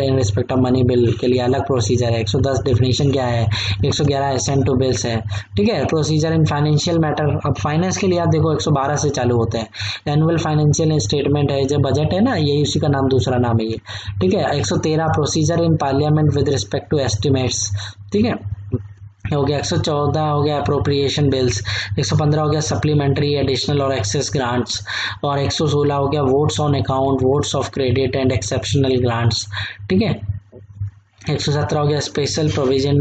in respect of money bill के लिए अलग प्रोसीजर है। 110 डेफिनेशन क्या है। 111 असेंट टू बिल्स है, ठीक है। प्रोसीजर इन फाइनेंशियल मैटर, अब फाइनेंस के लिए आप देखो 112 से चालू होते हैं। एनुअल फाइनेंशियल स्टेटमेंट है, जो बजट है ना, यही उसी का नाम, दूसरा नाम है ये, ठीक है। 113 procedure in parliament with respect to estimates, ठीक है। हो गया 114 हो गया अप्रोप्रिएशन बिल्स, 115 हो गया सप्लीमेंट्री एडिशनल और एक्सेस ग्रांट्स, और 116 हो गया votes on account, votes of credit and exceptional grants. ठीक है, 117 हो गया special provision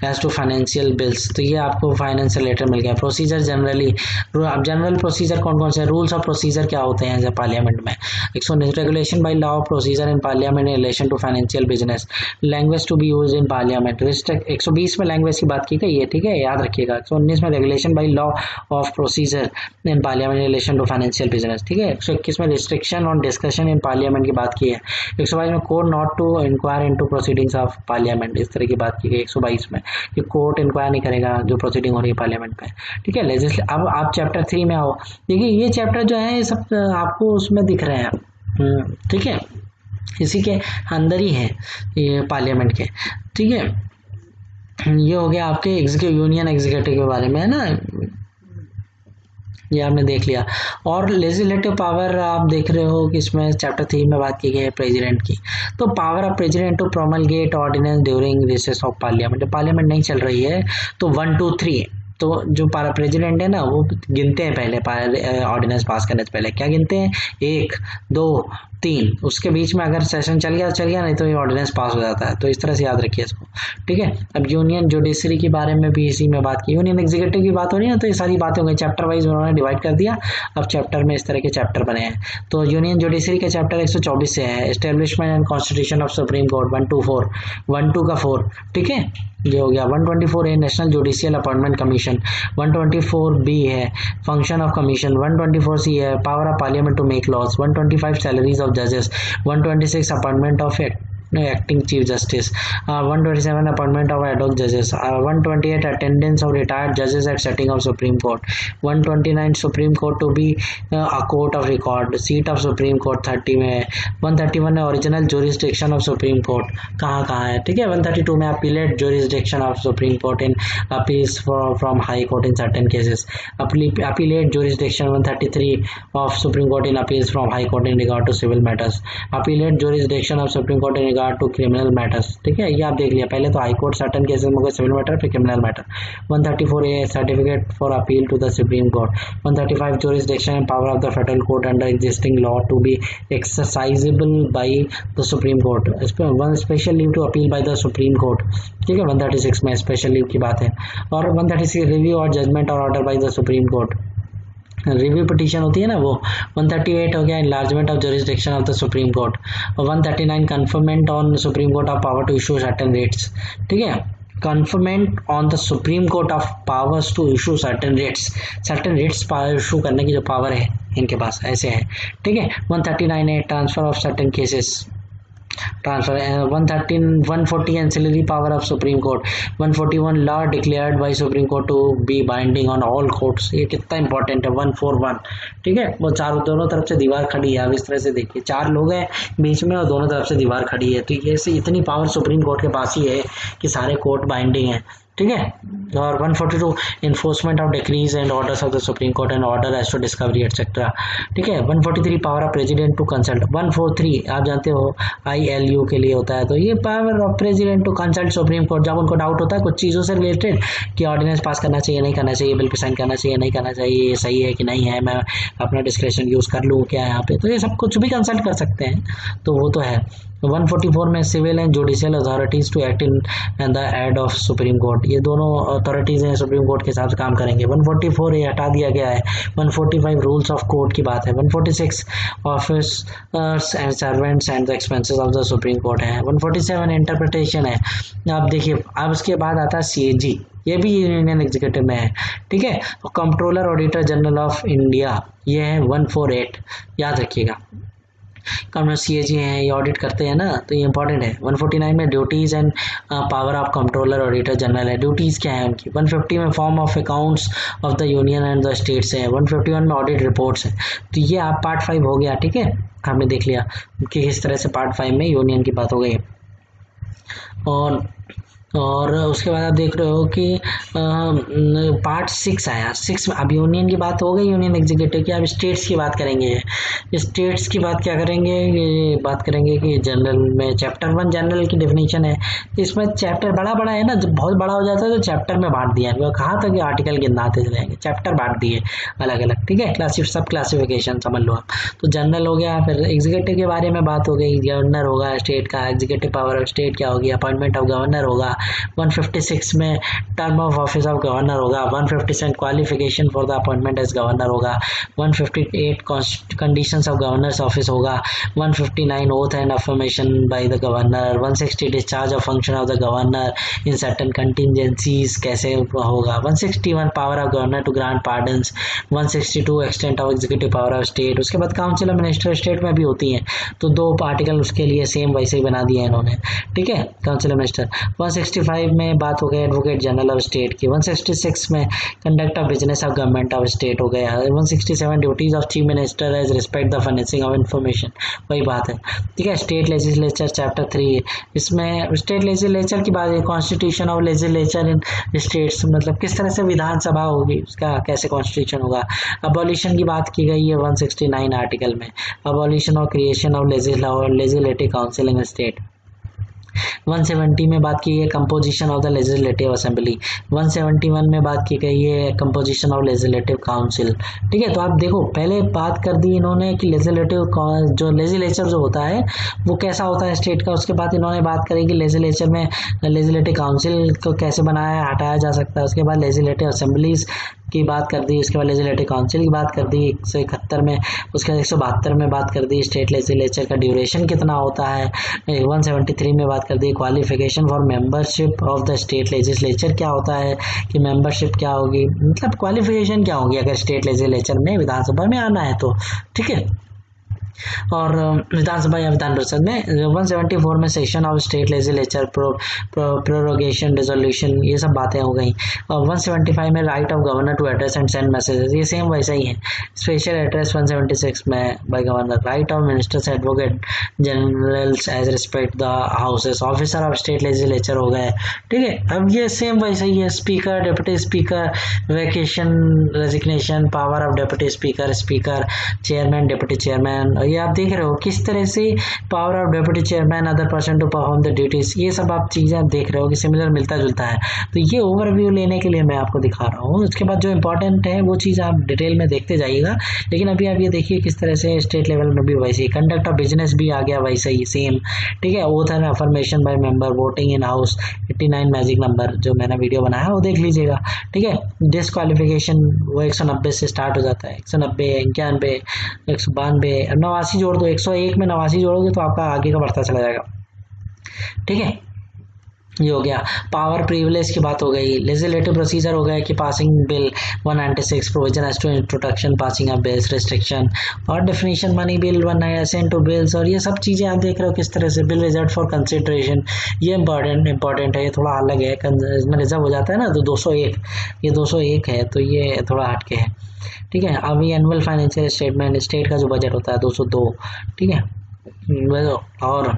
as to financial bills, तो ये आपको फाइनेंशियल लेटर मिल गया। प्रोसीजर जनरली, अब जनरल प्रोसीजर कौन कौन से, रूल्स ऑफ प्रोसीजर क्या होते हैं जब पार्लियामेंट में। 119 regulation by law of procedure in parliament in relation to financial business, language to be use in parliament. 120 में लैंग्वेज की बात की गई है, ठीक है, याद रखिएगा। 119 में regulation by law of procedure in parliament in relation to financial business, ठीक है। 121 में restriction on discussion in parliament की बात की है। 122 में court not to inquire into proceedings of parliament, इस तरह की बात की गई 122 में कि कोर्ट इंक्वायर नहीं करेगा जो प्रोसीडिंग हो रही है पार्लियामेंट में, ठीक है। अब आप चैप्टर 3 में आओ, देखिए ये चैप्टर जो है ये सब आपको उसमें दिख रहे हैं, ठीक है, इसी के अंदर ही है ये पार्लियामेंट के, ठीक है। ये हो गया आपके एग्जीक्यूटिव, यूनियन एग्जीक्यूटिव के बारे में, है ना, ये आपने देख लिया। और लेजिस्लेटिव पावर आप देख रहे हो कि इसमें चैप्टर 3 में बात की गई है प्रेसिडेंट की। तो power of president to promulgate ordinance during recess of parliament, parliament नहीं चल रही है तो 1 2 3, तो जो प्रेसिडेंट है ना वो गिनते हैं पहले ऑर्डिनेंस पास करने से पहले, क्या गिनते हैं, 1 2 3, उसके बीच में अगर सेशन चल गया, नहीं तो ये ऑर्डिनेंस पास हो जाता है। तो इस तरह से याद रखिए इसको, ठीक है। अब यूनियन जुडिशरी के बारे में भी इसी में बात की, यूनियन एग्जीक्यूटिव की बात हो रही है, तो ये सारी बातें हो गई, चैप्टर वाइज उन्होंने डिवाइड कर दिया। अब चैप्टर में इस तरह के चैप्टर बने हैं। तो यूनियन जुडिशरी का चैप्टर 124 से है, establishment and constitution of supreme court 1 to 4, 1 2 का 4, ठीक है, ये हो गया। 124 है national judicial appointment commission, 124 B है फंक्शन ऑफ कमीशन, 124 सी है power of parliament to make laws, 125 salaries of जजेस, 126 appointment of acting chief justice, 127 appointment of ad hoc judges, 128 attendance of retired judges at setting of Supreme Court, 129 Supreme Court to be a court of record, seat of Supreme Court 30 में है, 131 है original jurisdiction of Supreme Court, कहाँ है, ठीक है। 132 में appellate jurisdiction of Supreme Court in appeals from High Court in certain cases, appellate jurisdiction 133 of Supreme Court in appeals from High Court in regard to civil matters, appellate jurisdiction of Supreme Court in regard to criminal matters, ठीक है, ये आप देख लिया। पहले तो high court certain cases में civil matter, फिर criminal matter. 134 A certificate for appeal to the supreme court, 135 jurisdiction and power of the federal court under existing law to be exercisable by the supreme court, one special leave to appeal by the supreme court, ठीक है। 136 में special leave की बात है। और 136 review और judgement और order by the supreme court, review petition होती है ना वो। 138 हो गया enlargement of jurisdiction of the supreme court, और 139 conferment on supreme court of power to issue certain writs, ठीक है, conferment on the supreme court of powers to issue certain writs issue करने की जो पावर है इनके पास ऐसे है, ठीक है। 139 है transfer of certain cases, transfer 140 ancillary power of supreme court, 141 law declared by supreme court to be binding on all courts, ये कितना इंपॉर्टेंट है 141, ठीक है। वो दोनों तरफ से दीवार खड़ी है, अब इस तरह से देखिए 4 लोग हैं बीच में और दोनों तरफ से दीवार खड़ी है, तो ये इतनी पावर सुप्रीम कोर्ट के पास ही है कि सारे कोर्ट बाइंडिंग है, ठीक है। और 142 enforcement of decrees and orders of the supreme court and order as to discovery etcetera, ठीक है। 143 power of president to consult, 143 आप जानते हो ILU के लिए होता है, तो ये power of president to consult supreme court, जब उनको डाउट होता है कुछ चीज़ों से रिलेटेड कि ऑर्डिनेंस पास करना चाहिए नहीं करना चाहिए, बिल पे साइन करना चाहिए नहीं करना चाहिए, ये सही है कि नहीं है, मैं अपना डिस्क्रिप्शन यूज़ कर लूँ क्या यहाँ पे, तो ये सब कुछ भी कंसल्ट कर सकते हैं, तो वो तो है। 144 में civil and judicial authorities to act in the aid of supreme court, ये दोनों अथॉरिटीज हैं सुप्रीम कोर्ट के हिसाब से काम करेंगे। 144 ये हटा दिया गया है। 145 रूल्स ऑफ कोर्ट की बात है। 146 officers and servants and the expenses of the supreme court है। 147 इंटरप्रिटेशन है। आप देखिए अब उसके बाद आता है CAG, ये भी यूनियन एग्जीक्यूटिव में है, ठीक है। Controller auditor general of India ये है 148, याद रखिएगा। CAG हैं ये ऑडिट करते हैं ना, तो ये इंपॉर्टेंट है। 149 में duties and power of controller auditor general है, ड्यूटीज़ क्या है उनकी। 150 में form of accounts of the union and the states है। 151 में ऑडिट रिपोर्ट्स है। तो ये आप पार्ट 5 हो गया, ठीक है, हमने देख लिया कि किस तरह से पार्ट 5 में यूनियन की बात हो गई। और और उसके बाद आप देख रहे हो कि पार्ट 6 आया। 6 में अब यूनियन की बात हो गई, यूनियन एग्जीक्यूटिव की। अब स्टेट्स की बात करेंगे। स्टेट्स की बात क्या करेंगे, ये बात करेंगे कि जनरल में चैप्टर 1 जनरल की डेफिनेशन है। इसमें चैप्टर बड़ा बड़ा है ना, जब बहुत बड़ा हो जाता है तो चैप्टर में बांट दिया है। कहा था कि आर्टिकल गिनाते चलेंगे, चैप्टर बांट दिए अलग अलग, ठीक है। सब क्लासिफिकेशन समझ लो आप। तो जनरल हो गया, फिर एग्जीक्यूटिव के बारे में बात हो गई, गवर्नर होगा स्टेट का, एग्जीक्यूटिव पावर ऑफ स्टेट क्या होगी, अपॉइंटमेंट ऑफ गवर्नर होगा। 156 में term of office of governor होगा। 157 qualification for the appointment as governor होगा। 158 कंडीशंस ऑफ गवर्नर्स ऑफिस होगा। 159 oath and affirmation by the governor. 160 discharge of function of the governor in certain contingencies कैसे होगा। 161 power of governor to grant pardons. 162 extent of executive power of state. उसके बाद council of minister state में भी होती हैं, तो 2 article उसके लिए सेम वैसे ही बना दिया है इन्होंने, ठीक है। काउंसिल ऑफ मिनिस्टर 165 में बात हो गई एडवोकेट जनरल ऑफ स्टेट की। 166 में conduct of business of government of state हो गया। 167 duties of chief minister as respect the furnishing of information, वही बात है, ठीक है। स्टेट लेजिस्लेचर चैप्टर 3, इसमें स्टेट लेजिस्लेचर की बात है। Constitution of legislature in states, मतलब किस तरह से विधानसभा होगी, उसका कैसे कॉन्स्टिट्यूशन होगा। अबॉलिशन की बात की गई है 169 आर्टिकल में। अबॉलिशन और creation of legislative council in state. 170 में बात की है composition of the legislative assembly. 171 में बात की गई है कंपोजिशन ऑफ लेजिस्लेटिव काउंसिल, ठीक है। तो आप देखो, पहले बात कर दी इन्होंने कि लेजिस्लेचर जो होता है वो कैसा होता है स्टेट का। उसके बाद इन्होंने बात करी कि लेजिस्लेचर में लेजिस्लेटिव काउंसिल को कैसे बनाया हटाया जा सकता है। उसके बाद लेजिस्लेटिव असेंबलीज की बात कर दी। उसके बाद लेजिस्लेटिव काउंसिल की बात कर दी 171 में। उसके बाद 172 में बात कर दी स्टेट लेजिस्लेचर का ड्यूरेशन कितना होता है। 173 में बात कर दी qualification for membership of the state legislature क्या होता है, कि मेंबरशिप क्या होगी, मतलब क्वालिफिकेशन क्या होगी अगर स्टेट लेजिस्लेचर में विधानसभा में आना है तो, ठीक है। और विधानसभा या विधान परिषद में 174 में session of state legislature prorogation resolution, ये सब बातें हो गई। और 175 में right of governor to address and send messages, ये सेम वैसा ही है। स्पेशल एड्रेस 176 में by governor. Right of ministers advocate generals as respect the houses. Officer of state legislature हो गए, ठीक है। अब ये सेम वैसा ही है। Speaker, deputy speaker, vacation, resignation, power of deputy speaker, speaker, chairman, deputy chairman. ये आप देख रहे हो किस तरह से power of deputy chairman other person to perform the duties, ये सब आप चीजें आप देख रहे हो कि सिमिलर मिलता जुलता है। तो ये ओवरव्यू लेने के लिए मैं आपको दिखा रहा हूँ। उसके बाद जो इंपॉर्टेंट है वो चीज़ आप डिटेल में देखते जाइएगा, लेकिन अभी आप ये देखिए किस तरह से स्टेट लेवल में भी वैसे ही। कंडक्ट ऑफ बिजनेस भी आ गया वैसे ही सेम, ठीक है। Oath and affirmation by member, voting in house 89 magic number जो मैंने वीडियो बनाया वो देख लीजिएगा, ठीक है। डिस्क्वालिफिकेशन वो 190 से स्टार्ट हो जाता है। 190, 91, 192, 89 जोड़ दो। 101 में 89 जोड़ोगे तो आपका आगे का बढ़ता चला जाएगा, ठीक है। ये हो गया। पावर प्रिविलेज की बात हो गई। लेजिस्लेटिव प्रोसीजर हो गया कि passing bill 196 provision as to introduction passing of bills restriction और definition money bill 19 assent to bills, और ये सब चीज़ें आप देख रहे हो किस तरह से। बिल रिजर्व फॉर कंसिडरेशन, ये इंपॉर्टेंट है, ये थोड़ा अलग है। इसमें रिजर्व हो जाता है ना तो 201, ये 201 है तो ये थोड़ा हटके है, ठीक है। अब ये एनुअल फाइनेंशियल स्टेटमेंट, स्टेट का जो बजट होता है 202, ठीक है। और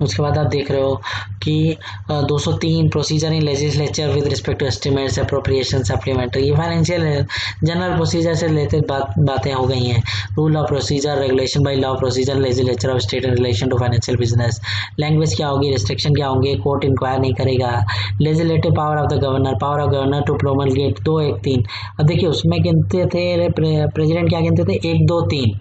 उसके बाद आप देख रहे हो कि 203 procedure in legislature with respect to estimates, appropriation, supplementary, ये फाइनेंशियल जनरल प्रोसीजर से रिलेटेड बातें हो गई हैं। Rule of procedure, regulation by law procedure legislature of state in relation to financial business. Language क्या होगी, रिस्ट्रिक्शन क्या होंगे, कोर्ट इंक्वायर नहीं करेगा। Legislative power of the governor, power of governor to promulgate 2, 1, 3। अब देखिए उसमें गिनते थे प्रेसिडेंट क्या गिनते थे 1, 2, 3,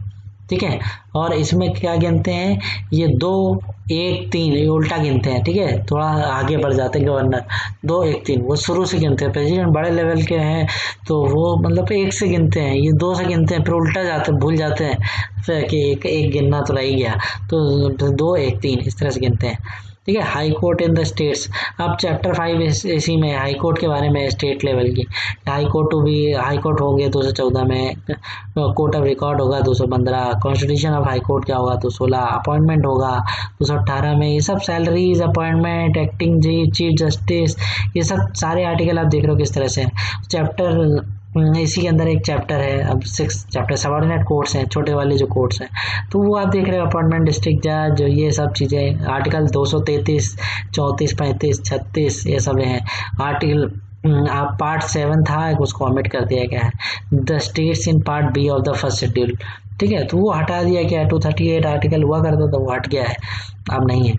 ठीक है। और इसमें क्या गिनते हैं ये 2, 1, 3, ये उल्टा गिनते हैं, ठीक है। थोड़ा आगे बढ़ जाते हैं गवर्नर 2, 1, 3 वो शुरू से गिनते हैं। प्रेसिडेंट बड़े लेवल के हैं तो वो मतलब 1 से गिनते हैं, ये 2 से गिनते हैं, फिर उल्टा जाते हैं, भूल जाते हैं फिर कि एक गिनना तो रह ही गया, तो 2, 1, 3 इस तरह से गिनते हैं, ठीक है। High court in the states, अब चैप्टर 5 इसी में हाई कोर्ट के बारे में, स्टेट लेवल की। हाई कोर्ट होंगे 214 में। कोर्ट ऑफ रिकॉर्ड होगा 215। कॉन्स्टिट्यूशन ऑफ हाई कोर्ट क्या होगा 216। अपॉइंटमेंट होगा 218 में। ये सब salaries, appointment, acting chief justice, ये सब सारे आर्टिकल आप देख रहे हो किस तरह से। चैप्टर इसी के अंदर एक चैप्टर है, अब 6 चैप्टर सबऑर्डिनेट कोर्ट्स हैं, छोटे वाले जो कोर्ट्स हैं, तो वो आप देख रहे हो अपॉइंटमेंट, डिस्ट्रिक्ट जज, ये सब चीज़ें, आर्टिकल 233, 34, 35, 36 ये सब हैं। आर्टिकल आप पार्ट 7 था उसको ओमिट कर दिया गया है, the states in part B of the first schedule, ठीक है, तो वो हटा दिया गया है। 238 आर्टिकल हुआ करता था, वो हट गया है, अब नहीं है।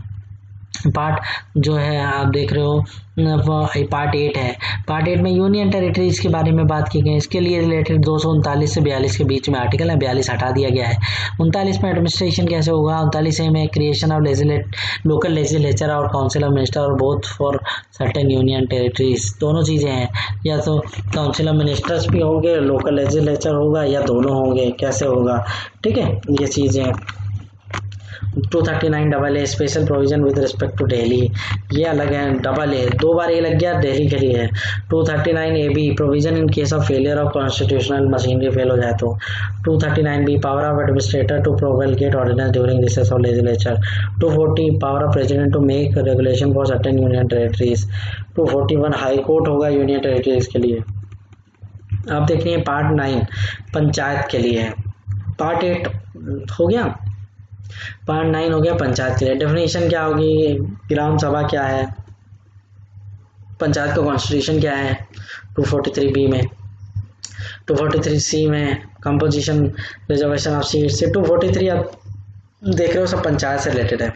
पार्ट जो है आप देख रहे हो पार्ट 8 है। पार्ट 8 में यूनियन टेरिटरीज के बारे में बात की गई, इसके लिए रिलेटेड 239 से 42 के बीच में आर्टिकल है, 42 हटा दिया गया है। 39 में एडमिनिस्ट्रेशन कैसे होगा, 39 में क्रिएशन ऑफ लोकल लेजिस्लेचर और काउंसिल ऑफ मिनिस्टर और both for certain union territories, दोनों चीज़ें हैं, या तो काउंसिल ऑफ मिनिस्टर्स भी होंगे, लोकल लेजिस्लेचर होगा, या दोनों होंगे, कैसे होगा, ठीक है, ये चीज़ें। 239 double A special provision with respect to Delhi, ये अलग है, डबल ए 2 बार ए लग गया, दिल्ली के लिए है। 239 A B provision in case of failure of constitutional machinery fail हो जाए तो। 239 B power of administrator to promulgate ordinance during recess of legislature. 240 power of president to make regulation for certain union territories. 241 high court होगा union territories के लिए। आप देख रहे हैं पार्ट 9 पंचायत के लिए है। पार्ट 8 हो गया, पार्ट 9 हो गया पंचायत के लिए। डेफिनेशन क्या होगी, ग्राम सभा क्या है, पंचायत का कॉन्स्टिट्यूशन क्या है 243 बी में। 243 सी में कंपोजिशन रिजर्वेशन ऑफ सीट से। 243 आप देख रहे हो सब पंचायत से रिलेटेड है,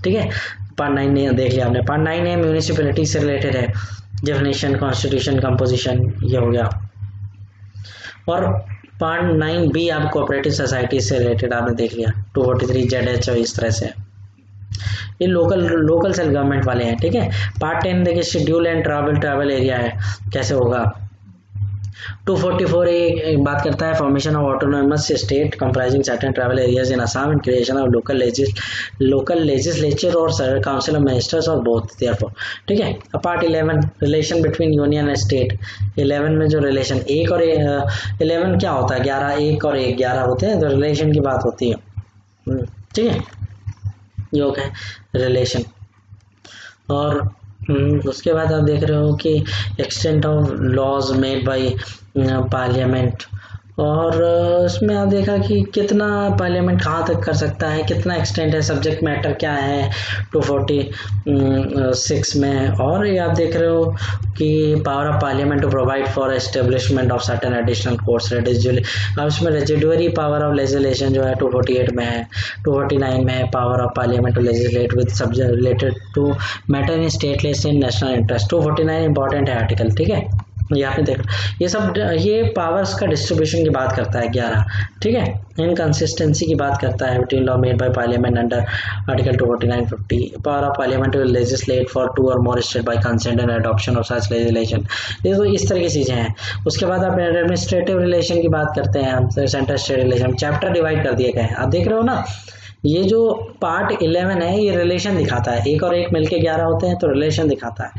ठीक है। पार्ट 9 ने देख लिया आपने। पार्ट 9 है म्यूनिसिपैलिटी से रिलेटेड है, डेफिनेशन, कॉन्स्टिट्यूशन, कंपोजिशन, ये हो गया। और पार्ट 9 बी आप कोऑपरेटिव सोसाइटी से रिलेटेड आपने देख लिया, 243 ZH और इस तरह से, ये लोकल सेल्फ गवर्नमेंट वाले हैं, ठीक है। पार्ट 10 देखिए शेड्यूल एंड ट्राइबल एरिया है, कैसे होगा। 244 एक बात करता है formation of autonomous state comprising certain tribal areas in Assam and creation of local legislature और काउंसिल ऑफ मिनिस्टर्स और बोथ देयरफॉर, ठीक है। Part 11 relation between union and state. 11 में जो रिलेशन 1 और 11 क्या होता है, 11 1 और 1 11 होते हैं, तो रिलेशन की बात होती है, ठीक है, योग है रिलेशन। और उसके बाद आप देख रहे हो कि extent of laws made by parliament, और उसमें आप देखा कि कितना पार्लियामेंट कहाँ तक कर सकता है, कितना एक्सटेंट है, सब्जेक्ट मैटर क्या है 246 में। और ये आप देख रहे हो कि power of parliament to provide for establishment of certain additional courts residually. अब इसमें रेजिडुअरी पावर ऑफ लेजिस्लेशन जो है 248 में है। 249 में है power of parliament to legislate with subject related to matter in stateless in national interest. 249 important है article, ठीक है, ये आपने देख ये सब, ये पावर्स का डिस्ट्रीब्यूशन की बात करता है 11, ठीक है। इनकंसिस्टेंसी की बात करता है between law made by parliament under article 249-50। Power of parliament to legislate for 2 और more state by consent and adoption of such legislation. ये तो इस तरह की चीजें हैं। उसके बाद आप एडमिनिस्ट्रेटिव रिलेशन की बात करते हैं, हम centre state relation, chapter divide कर दिए गए हैं। आप देख रहे हो ना, ये जो पार्ट 11 है ये रिलेशन दिखाता है, 1 और 1 मिलके 11 होते हैं, तो रिलेशन दिखाता है।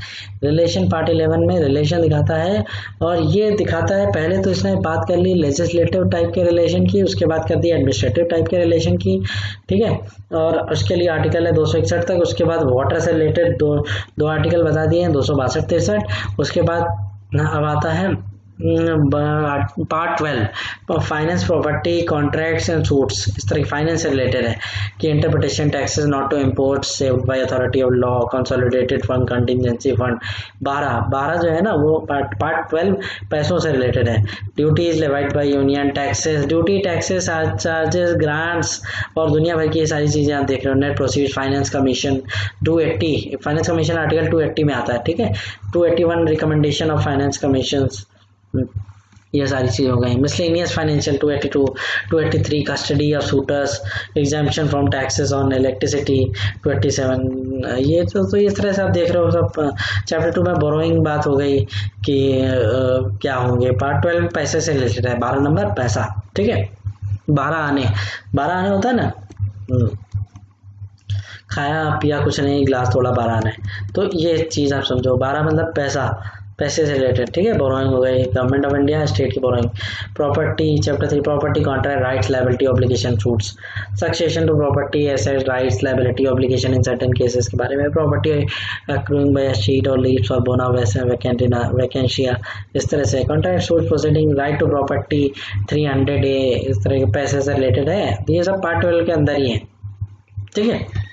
रिलेशन पार्ट 11 में रिलेशन दिखाता है, और ये दिखाता है, पहले तो इसने बात कर ली लेजिस्लेटिव टाइप के रिलेशन की, उसके बाद कर दी एडमिनिस्ट्रेटिव टाइप के रिलेशन की, ठीक है। और उसके लिए आर्टिकल है 261 तक। उसके बाद वाटर से रिलेटेड दो आर्टिकल बता दिए हैं, 262-63। उसके बाद अब आता है part 12 finance, property, contracts and suits, इस तरह की फाइनेंस से रिलेटेड है कि interpretation, taxes not to import saved by authority of law, consolidated fund, contingency fund. 12 जो है ना वो पार्ट 12 पैसों से रिलेटेड है। Duties levied by union, taxes, duty, taxes, charges, grants और दुनिया भर की ये सारी चीजें आप देख रहे हो। Net proceed, finance commission 280, finance commission article 280 में आता है, ठीक है। 281 रिकमेंडेशन ऑफ फाइनेंस कमीशन, ये सारी चीज़ हो गई। Miscellaneous financial 282, 283 custody of suitors, exemption from taxes on electricity 287। ये तो इस तरह से आप देख रहे हो सब। चैप्टर 2 में बोरोइंग बात हो गई कि क्या होंगे। पार्ट 12 पैसे से रिलेटेड है, 12 नंबर पैसा, ठीक है। 12 आने होता है ना, खाया पिया कुछ नहीं, गिलास थोड़ा 12 आने, तो ये चीज़ आप समझो। 12 मतलब पैसा, पैसे से रिलेटेड, ठीक है। बोरोइंग हो गई, गवर्नमेंट ऑफ इंडिया, स्टेट की borrowing. Property, chapter 3 property, contract, rights, liability, obligation, suits. Succession to property, asset, rights, liability, obligation in certain cases के बारे में। प्रॉपर्टी अक्रूइंग बाय शीट और लीव्स और बोना वैकेंशिया, इस तरह से। Contract, suit proceeding, right to property 300A, इस तरह के पैसे से रिलेटेड है। ये सब पार्ट 12 के अंदर ही है, ठीक है।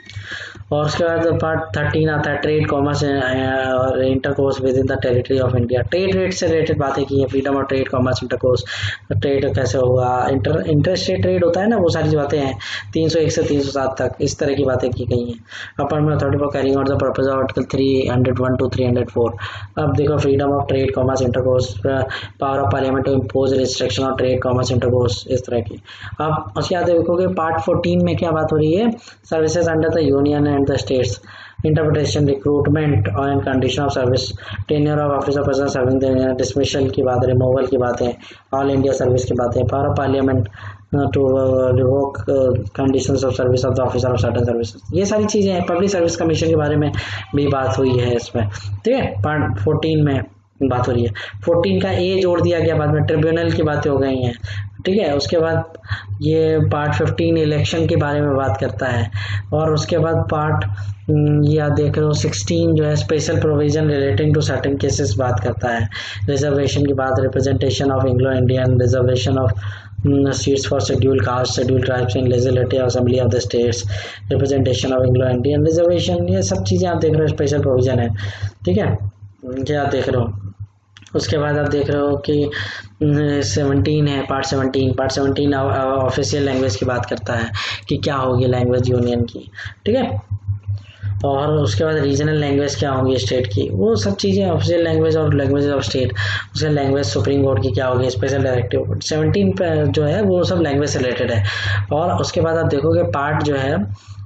और उसके बाद पार्ट 13 आता है ट्रेड, कॉमर्स और intercourse with in the territory of India. Trade rate से रिलेटेड बातें की है, freedom of trade, commerce, intercourse, trade कैसे होगा, इंटरस्टेट ट्रेड होता है ना, वो सारी बातें हैं 301 से 307 तक, इस तरह की बातें की गई हैं। Appointment authority for carrying out the purpose of article 301 to 304। अब देखो freedom of trade, commerce, intercourse, power of parliament to impose restriction of trade, commerce, intercourse, इस तरह की। अब उसके बाद देखोगे पार्ट 14 में क्या बात हो रही है, services under the union and the states, interpretation, recruitment and condition of service, tenure of officer person serving the union, dismissal की बात, removal की बातें, all India service की बातें, power of parliament to revoke conditions of service of the officer of certain services, ये सारी चीजें हैं। पब्लिक सर्विस कमीशन के बारे में भी बात हुई है इसमें, ठीक है। पार्ट 14 में बात हो रही है। 14 का ए जोड़ दिया गया बाद में, ट्रिब्यूनल की बातें हो गई हैं, ठीक है। उसके बाद ये पार्ट 15 इलेक्शन के बारे में बात करता है। और उसके बाद पार्ट या देख रहे हो 16 जो है special provision relating to certain cases बात करता है। रिजर्वेशन की बात, representation of Anglo Indian, reservation of seats for schedule caste, schedule tribes in legislative assembly of the states, representation of Anglo Indian, reservation, ये सब चीज़ें आप देख रहे हो स्पेशल प्रोविजन है, ठीक है। ये आप देख रहे हो। उसके बाद आप देख रहे हो कि 17 है, पार्ट 17 ऑफिशियल लैंग्वेज की बात करता है कि क्या होगी लैंग्वेज यूनियन की, ठीक है। और उसके बाद रीजनल लैंग्वेज क्या होंगी स्टेट की, वो सब चीज़ें, ऑफिशियल लैंग्वेज और लैंग्वेज ऑफ स्टेट। उसके लैंग्वेज सुप्रीम कोर्ट की क्या होगी, स्पेशल डायरेक्टिव। 17 जो है वो सब लैंग्वेज से रिलेटेड है। और उसके बाद आप देखोगे पार्ट जो है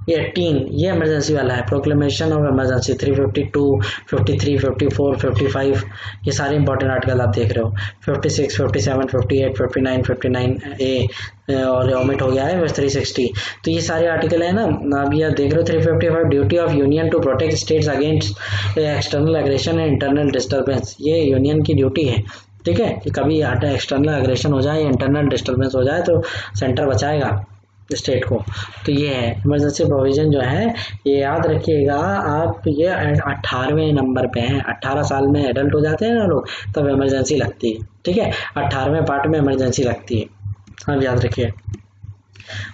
18 ये इमरजेंसी वाला है, प्रोक्लेमेशन ऑफ इमरजेंसी 352, 53, 54, 55, ये सारे इंपॉर्टेंट आर्टिकल आप देख रहे हो। 56, 57, 58, 59, 59A और ओमिट हो गया है बस 360। तो ये सारे आर्टिकल है ना, आप ये देख रहे हो। 355 duty of union to protect states against external aggression and internal disturbance, ये यूनियन की ड्यूटी है, ठीक है। कि कभी एक्सटर्नल एग्रेशन हो जाए या इंटरनल डिस्टर्बेंस हो जाए तो सेंटर बचाएगा स्टेट को। तो ये है इमरजेंसी प्रोविजन जो है, ये याद रखिएगा आप। ये 18वें नंबर पे हैं। 18 साल में एडल्ट हो जाते हैं ना लोग, तब इमरजेंसी लगती है, ठीक है। 18वें पार्ट में इमरजेंसी लगती है, आप याद रखिए।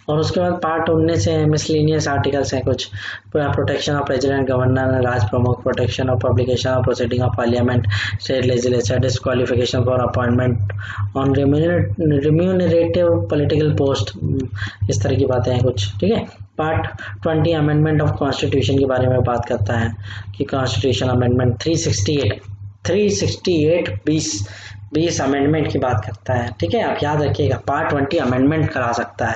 और उसके बाद पार्ट 19 से मिसलिनियस आर्टिकल्स हैं कुछ, प्रोटेक्शन ऑफ प्रेसिडेंट, गवर्नर, राज प्रमुख, protection of publication of proceeding of parliament, state legislature, disqualification for appointment on remunerative political post, इस तरह की बातें हैं कुछ, ठीक है। पार्ट 20 अमेंडमेंट ऑफ कॉन्स्टिट्यूशन के बारे में बात करता है कि कॉन्स्टिट्यूशन अमेंडमेंट 368 20 अमेंडमेंट की बात करता है, ठीक है। आप याद रखिएगा पार्ट 20 अमेंडमेंट करा सकता है।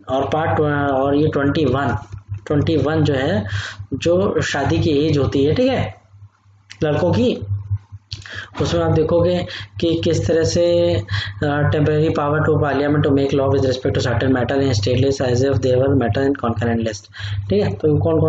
और ये 21 जो है, जो शादी की एज होती है, ठीक है, लड़कों की, उसमें आप देखोगे कि किस तरह से temporary power to parliament to make law with respect to certain matter in state list as if they were matter in concurrent list, ठीक है। तो कौन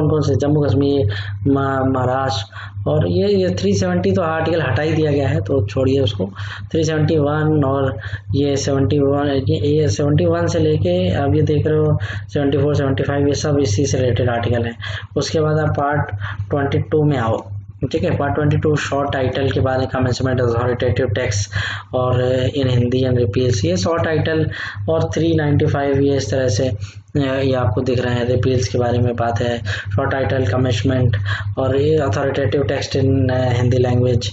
कौन से जम्मू कश्मीर, महाराष्ट्र, और ये 370 तो आर्टिकल हटा ही दिया गया है, तो छोड़िए उसको। 371 और ये 71 से लेके अब ये देख रहे हो 74, 75, ये सब इसी से रिलेटेड आर्टिकल हैं। उसके बाद आप पार्ट 22 में आओ, ठीक है। पार्ट 22 शॉर्ट टाइटल के बाद कमेंसमेंट अथॉरिटेटिव टैक्स और इन हिंदी एंड रिपील्स, ये शॉर्ट टाइटल। और 395 ये इस तरह से ये आपको दिख रहे हैं, रिपील्स के बारे में बात है, शॉर्ट टाइटल, कमिटमेंट और ये authoritative text in Hindi language,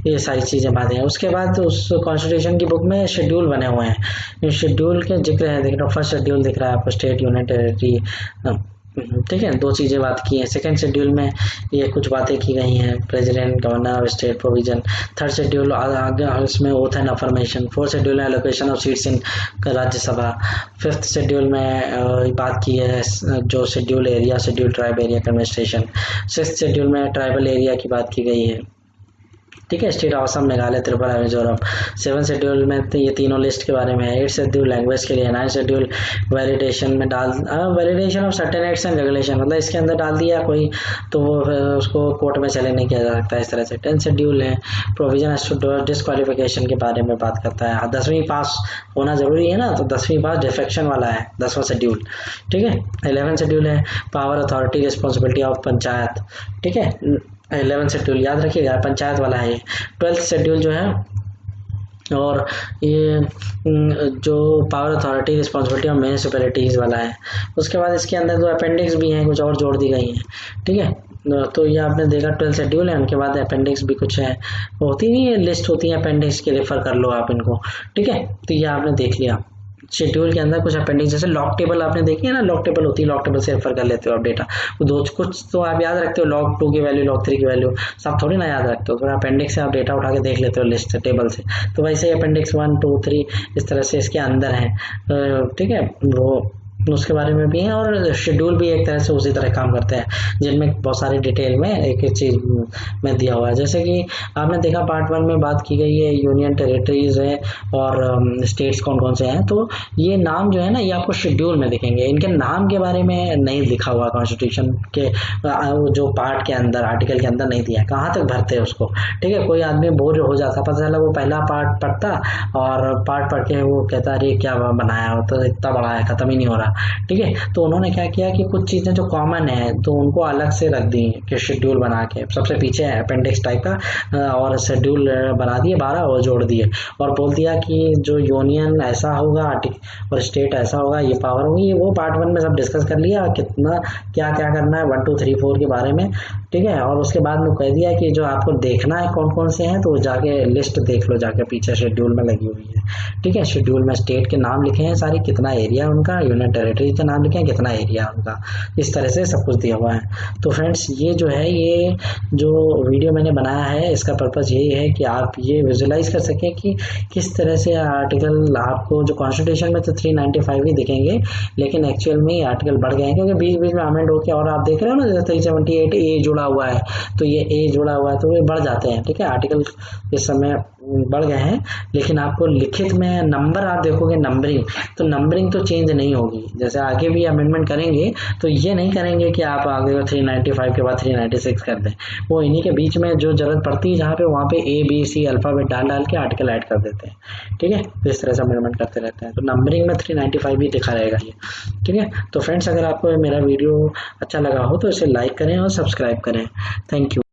ये सारी चीज़ें बातें हैं। उसके बाद उस कॉन्स्टिट्यूशन की बुक में शेड्यूल बने हुए हैं, इस शेड्यूल के जिक्र है, देख रहे हो फर्स्ट शेड्यूल दिख रहा है आपको, स्टेट, यूनियन टेरिटरी, ठीक है। 2 चीज़ें बात की हैं। सेकंड शेड्यूल में ये कुछ बातें की गई हैं, प्रेसिडेंट, गवर्नर और स्टेट प्रोविजन। थर्ड शेड्यूल आगे इसमें oath and affirmation. Fourth schedule में allocation of seats in Rajya Sabha. Fifth schedule में बात की है जो schedule area, schedule tribe area का एडमिनिस्ट्रेशन। सिक्स्थ शेड्यूल में ट्राइबल एरिया की बात की गई है, ठीक है। स्टेट असम, मेघालय, त्रिपुरा, मिजोरम। 7 शेड्यूल में ये तीनों लिस्ट के बारे में है। 8 शेड्यूल लैंग्वेज के लिए, 9 शेड्यूल वैलिडेशन में validation of certain acts and regulation, मतलब इसके अंदर डाल दिया कोई तो वो उसको कोर्ट में चैलेंज नहीं किया जा सकता इस तरह से। 10 शेड्यूल है प्रोविजन डिस्क्वालिफिकेशन के बारे में बात करता है। 10वीं पास होना जरूरी है ना, तो 10वीं पास डिफेक्शन वाला है 10वां शेड्यूल, ठीक है। 11 शेड्यूल है power authority responsibility of panchayat, ठीक है। 11 शेड्यूल याद रखिएगा, पंचायत वाला है ये। 12th शेड्यूल जो है और ये जो power authority responsibility of municipalities वाला है। उसके बाद इसके अंदर जो अपेंडिक्स भी हैं कुछ और जोड़ दी गई हैं, ठीक है। तो ये आपने देखा 12 शेड्यूल है, उनके बाद अपेंडिक्स भी कुछ है, होती नहीं है लिस्ट होती है अपेंडिक्स के, रेफर कर लो आप इनको, ठीक है। तो ये आपने देख लिया शेड्यूल के अंदर कुछ अपेंडिक्स, जैसे लॉक टेबल आपने देखी है ना, लॉक टेबल होती है, लॉक टेबल से रेफर कर लेते हो आप डेटा, वो दो कुछ तो आप याद रखते हो, लॉक 2 की वैल्यू, लॉक 3 की वैल्यू सब थोड़ी ना याद रखते हो, फिर अपेंडिक्स से आप डेटा उठा के देख लेते हो लिस्ट टेबल से। तो वैसे ही अपेंडिक्स 1, 2, 3 इस तरह से इसके अंदर है, ठीक है। वो उसके बारे में भी है, और शेड्यूल भी एक तरह से उसी तरह काम करते हैं, जिनमें बहुत सारी डिटेल में एक एक चीज में दिया हुआ है। जैसे कि आपने देखा पार्ट 1 में बात की गई है यूनियन टेरिटरीज है और स्टेट्स कौन कौन से हैं, तो ये नाम जो है ना ये आपको शेड्यूल में दिखेंगे, इनके नाम के बारे में नहीं लिखा हुआ कॉन्स्टिट्यूशन के जो पार्ट के अंदर आर्टिकल के अंदर नहीं दिया है, कहाँ तक भरते हैं उसको, ठीक है। कोई आदमी बोर हो जाता, पता चला वो पहला पार्ट पढ़ता और पार्ट पढ़ के वो कहता अरे क्या बनाया हो, तो इतना बड़ा है खत्म ही नहीं हो रहा, ठीक है। तो उन्होंने क्या किया कि कुछ चीजें जो कॉमन है तो उनको अलग से रख दी कि शेड्यूल बना के, सबसे पीछे अपेंडिक्स टाइप का, और शेड्यूल बना दिए 12 और जोड़ दिए, और बोल दिया कि जो यूनियन ऐसा होगा और स्टेट ऐसा होगा, ये पावर होगी, वो पार्ट 1 में सब डिस्कस कर लिया, कितना क्या क्या करना है 1, 2, 3, 4 के बारे में, ठीक है। और उसके बाद में कह दिया कि जो आपको देखना है कौन कौन से हैं तो जाके लिस्ट देख लो, जाके पीछे शेड्यूल में लगी हुई है, ठीक है। शेड्यूल में स्टेट के नाम लिखे हैं सारी, कितना एरिया उनका, यूनियन टेरिटरी के नाम लिखे हैं, कितना एरिया उनका, इस तरह से सब कुछ दिया हुआ है। तो फ्रेंड्स ये जो है, ये जो वीडियो मैंने बनाया है इसका पर्पस यही है कि आप ये विजुलाइज कर सकें कि किस तरह से आर्टिकल आपको, जो कॉन्स्टिट्यूशन में तो 395 ही दिखेंगे, लेकिन एक्चुअल में ये आर्टिकल बढ़ गए हैं, क्योंकि बीच बीच में अमेंड होकर, और आप देख रहे हो ना जैसे 378 ए जुड़ा हुआ है, तो ये ए जुड़ा हुआ है तो ये बढ़ जाते हैं, ठीक है। आर्टिकल इस समय बढ़ गए हैं, लेकिन आपको लिखित में नंबर आप देखोगे, नंबरिंग तो चेंज नहीं होगी। जैसे आगे भी अमेंडमेंट करेंगे तो ये नहीं करेंगे कि आप आगे 395 के बाद 396 कर दें, वो इन्हीं के बीच में जो जरूरत पड़ती है जहाँ पे, वहाँ पे ABC अल्फाबेट डाल के आर्टिकल ऐड कर देते हैं, ठीक है। तो इस तरह से अमेंडमेंट करते रहते हैं, तो नंबरिंग में 395 भी दिखा रहेगा ये, ठीक है। तो फ्रेंड्स अगर आपको मेरा वीडियो अच्छा लगा हो तो इसे लाइक करें और सब्सक्राइब करें। Thank you.